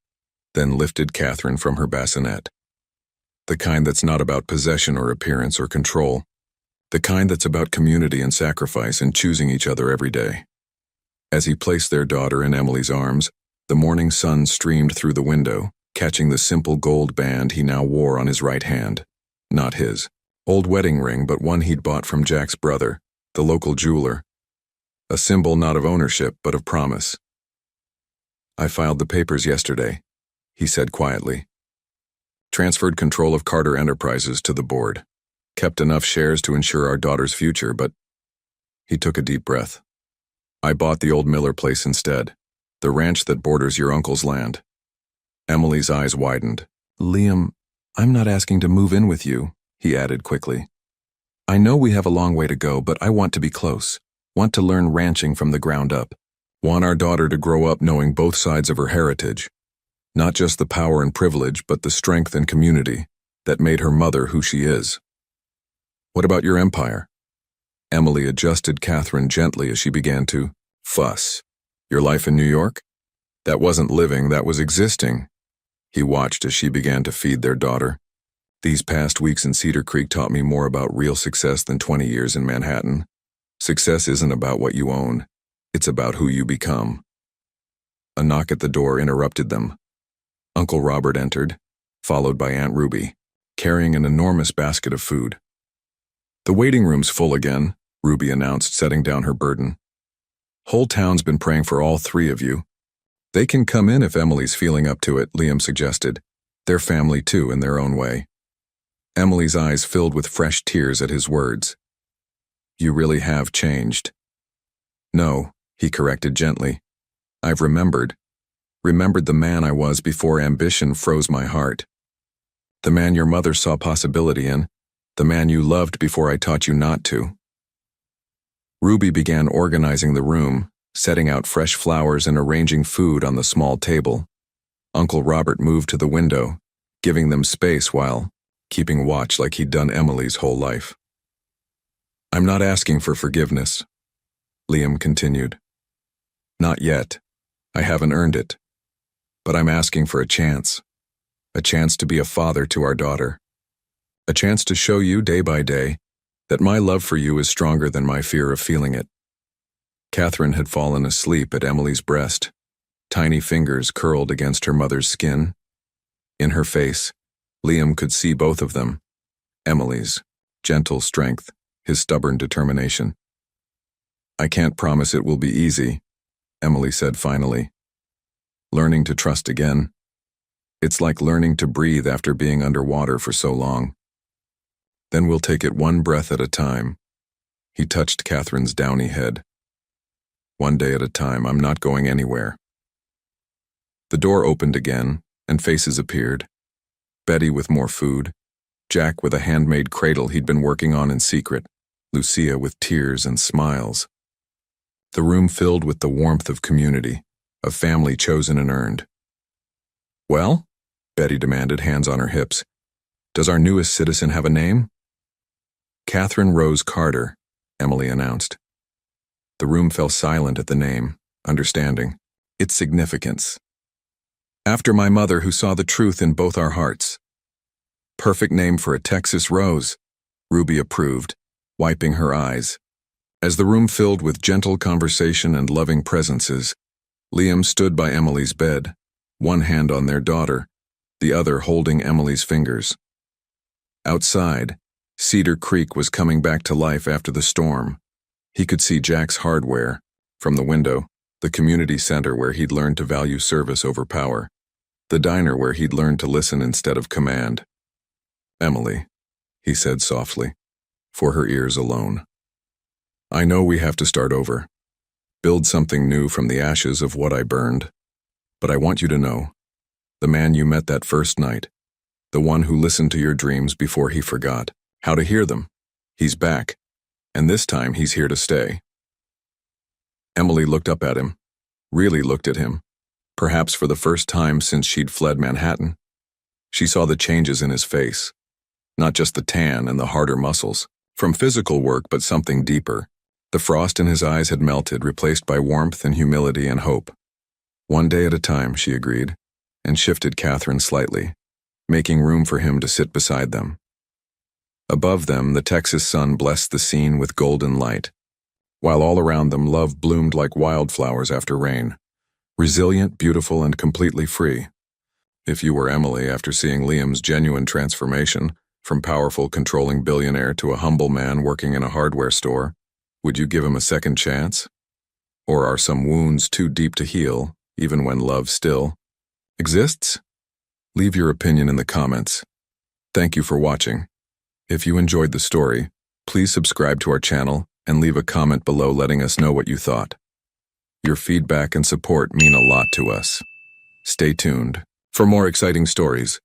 then lifted Catherine from her bassinet. The kind that's not about possession or appearance or control. The kind that's about community and sacrifice and choosing each other every day. As he placed their daughter in Emily's arms, the morning sun streamed through the window, catching the simple gold band he now wore on his right hand, not his. Old wedding ring, but one he'd bought from Jack's brother, the local jeweler. A symbol not of ownership, but of promise. "I filed the papers yesterday," he said quietly. "Transferred control of Carter Enterprises to the board. Kept enough shares to ensure our daughter's future, but—" He took a deep breath. "I bought the old Miller place instead, the ranch that borders your uncle's land." Emily's eyes widened. "Liam, I'm not asking to move in with you," he added quickly. "I know we have a long way to go, but I want to be close. Want to learn ranching from the ground up. Want our daughter to grow up knowing both sides of her heritage. Not just the power and privilege, but the strength and community that made her mother who she is." "What about your empire?" Emily adjusted Catherine gently as she began to fuss. "Your life in New York? That wasn't living, that was existing." He watched as she began to feed their daughter. "These past weeks in Cedar Creek taught me more about real success than 20 years in Manhattan. Success isn't about what you own, it's about who you become." A knock at the door interrupted them. Uncle Robert entered, followed by Aunt Ruby, carrying an enormous basket of food. "The waiting room's full again," Ruby announced, setting down her burden. "Whole town's been praying for all three of you." "They can come in if Emily's feeling up to it," Liam suggested. "They're family too, in their own way." Emily's eyes filled with fresh tears at his words. "You really have changed." "No," he corrected gently. "I've remembered the man I was before ambition froze my heart. The man your mother saw possibility in, the man you loved before I taught you not to." Ruby began organizing the room, setting out fresh flowers and arranging food on the small table. Uncle Robert moved to the window, giving them space while keeping watch like he'd done Emily's whole life. "I'm not asking for forgiveness," Liam continued. "Not yet. I haven't earned it. But I'm asking for a chance to be a father to our daughter. A chance to show you day by day that my love for you is stronger than my fear of feeling it." Catherine had fallen asleep at Emily's breast, tiny fingers curled against her mother's skin. In her face, Liam could see both of them, Emily's gentle strength, his stubborn determination. "I can't promise it will be easy," Emily said finally. "Learning to trust again. It's like learning to breathe after being underwater for so long. Then we'll take it one breath at a time." He touched Catherine's downy head. "One day at a time, I'm not going anywhere." The door opened again, and faces appeared. Betty with more food, Jack with a handmade cradle he'd been working on in secret, Lucia with tears and smiles. The room filled with the warmth of community, of family chosen and earned. "Well?" Betty demanded, hands on her hips. "Does our newest citizen have a name?" "Catherine Rose Carter," Emily announced. The room fell silent at the name, understanding its significance. "After my mother, who saw the truth in both our hearts." "Perfect name for a Texas rose," Ruby approved, wiping her eyes. As the room filled with gentle conversation and loving presences, Liam stood by Emily's bed, one hand on their daughter, the other holding Emily's fingers. Outside, Cedar Creek was coming back to life after the storm. He could see Jack's hardware, from the window, the community center where he'd learned to value service over power, the diner where he'd learned to listen instead of command. "Emily," he said softly, for her ears alone. "I know we have to start over, build something new from the ashes of what I burned, but I want you to know, the man you met that first night, the one who listened to your dreams before he forgot how to hear them, he's back, and this time he's here to stay." Emily looked up at him, really looked at him, perhaps for the first time since she'd fled Manhattan. She saw the changes in his face, not just the tan and the harder muscles, from physical work but something deeper. The frost in his eyes had melted, replaced by warmth and humility and hope. "One day at a time," she agreed, and shifted Catherine slightly, making room for him to sit beside them. Above them, the Texas sun blessed the scene with golden light, while all around them love bloomed like wildflowers after rain, resilient, beautiful, and completely free. If you were Emily after seeing Liam's genuine transformation, From powerful, controlling billionaire to a humble man working in a hardware store, would you give him a second chance? Or are some wounds too deep to heal, even when love still exists? Leave your opinion in the comments. Thank you for watching. If you enjoyed the story, please subscribe to our channel and leave a comment below letting us know what you thought. Your feedback and support mean a lot to us. Stay tuned for more exciting stories.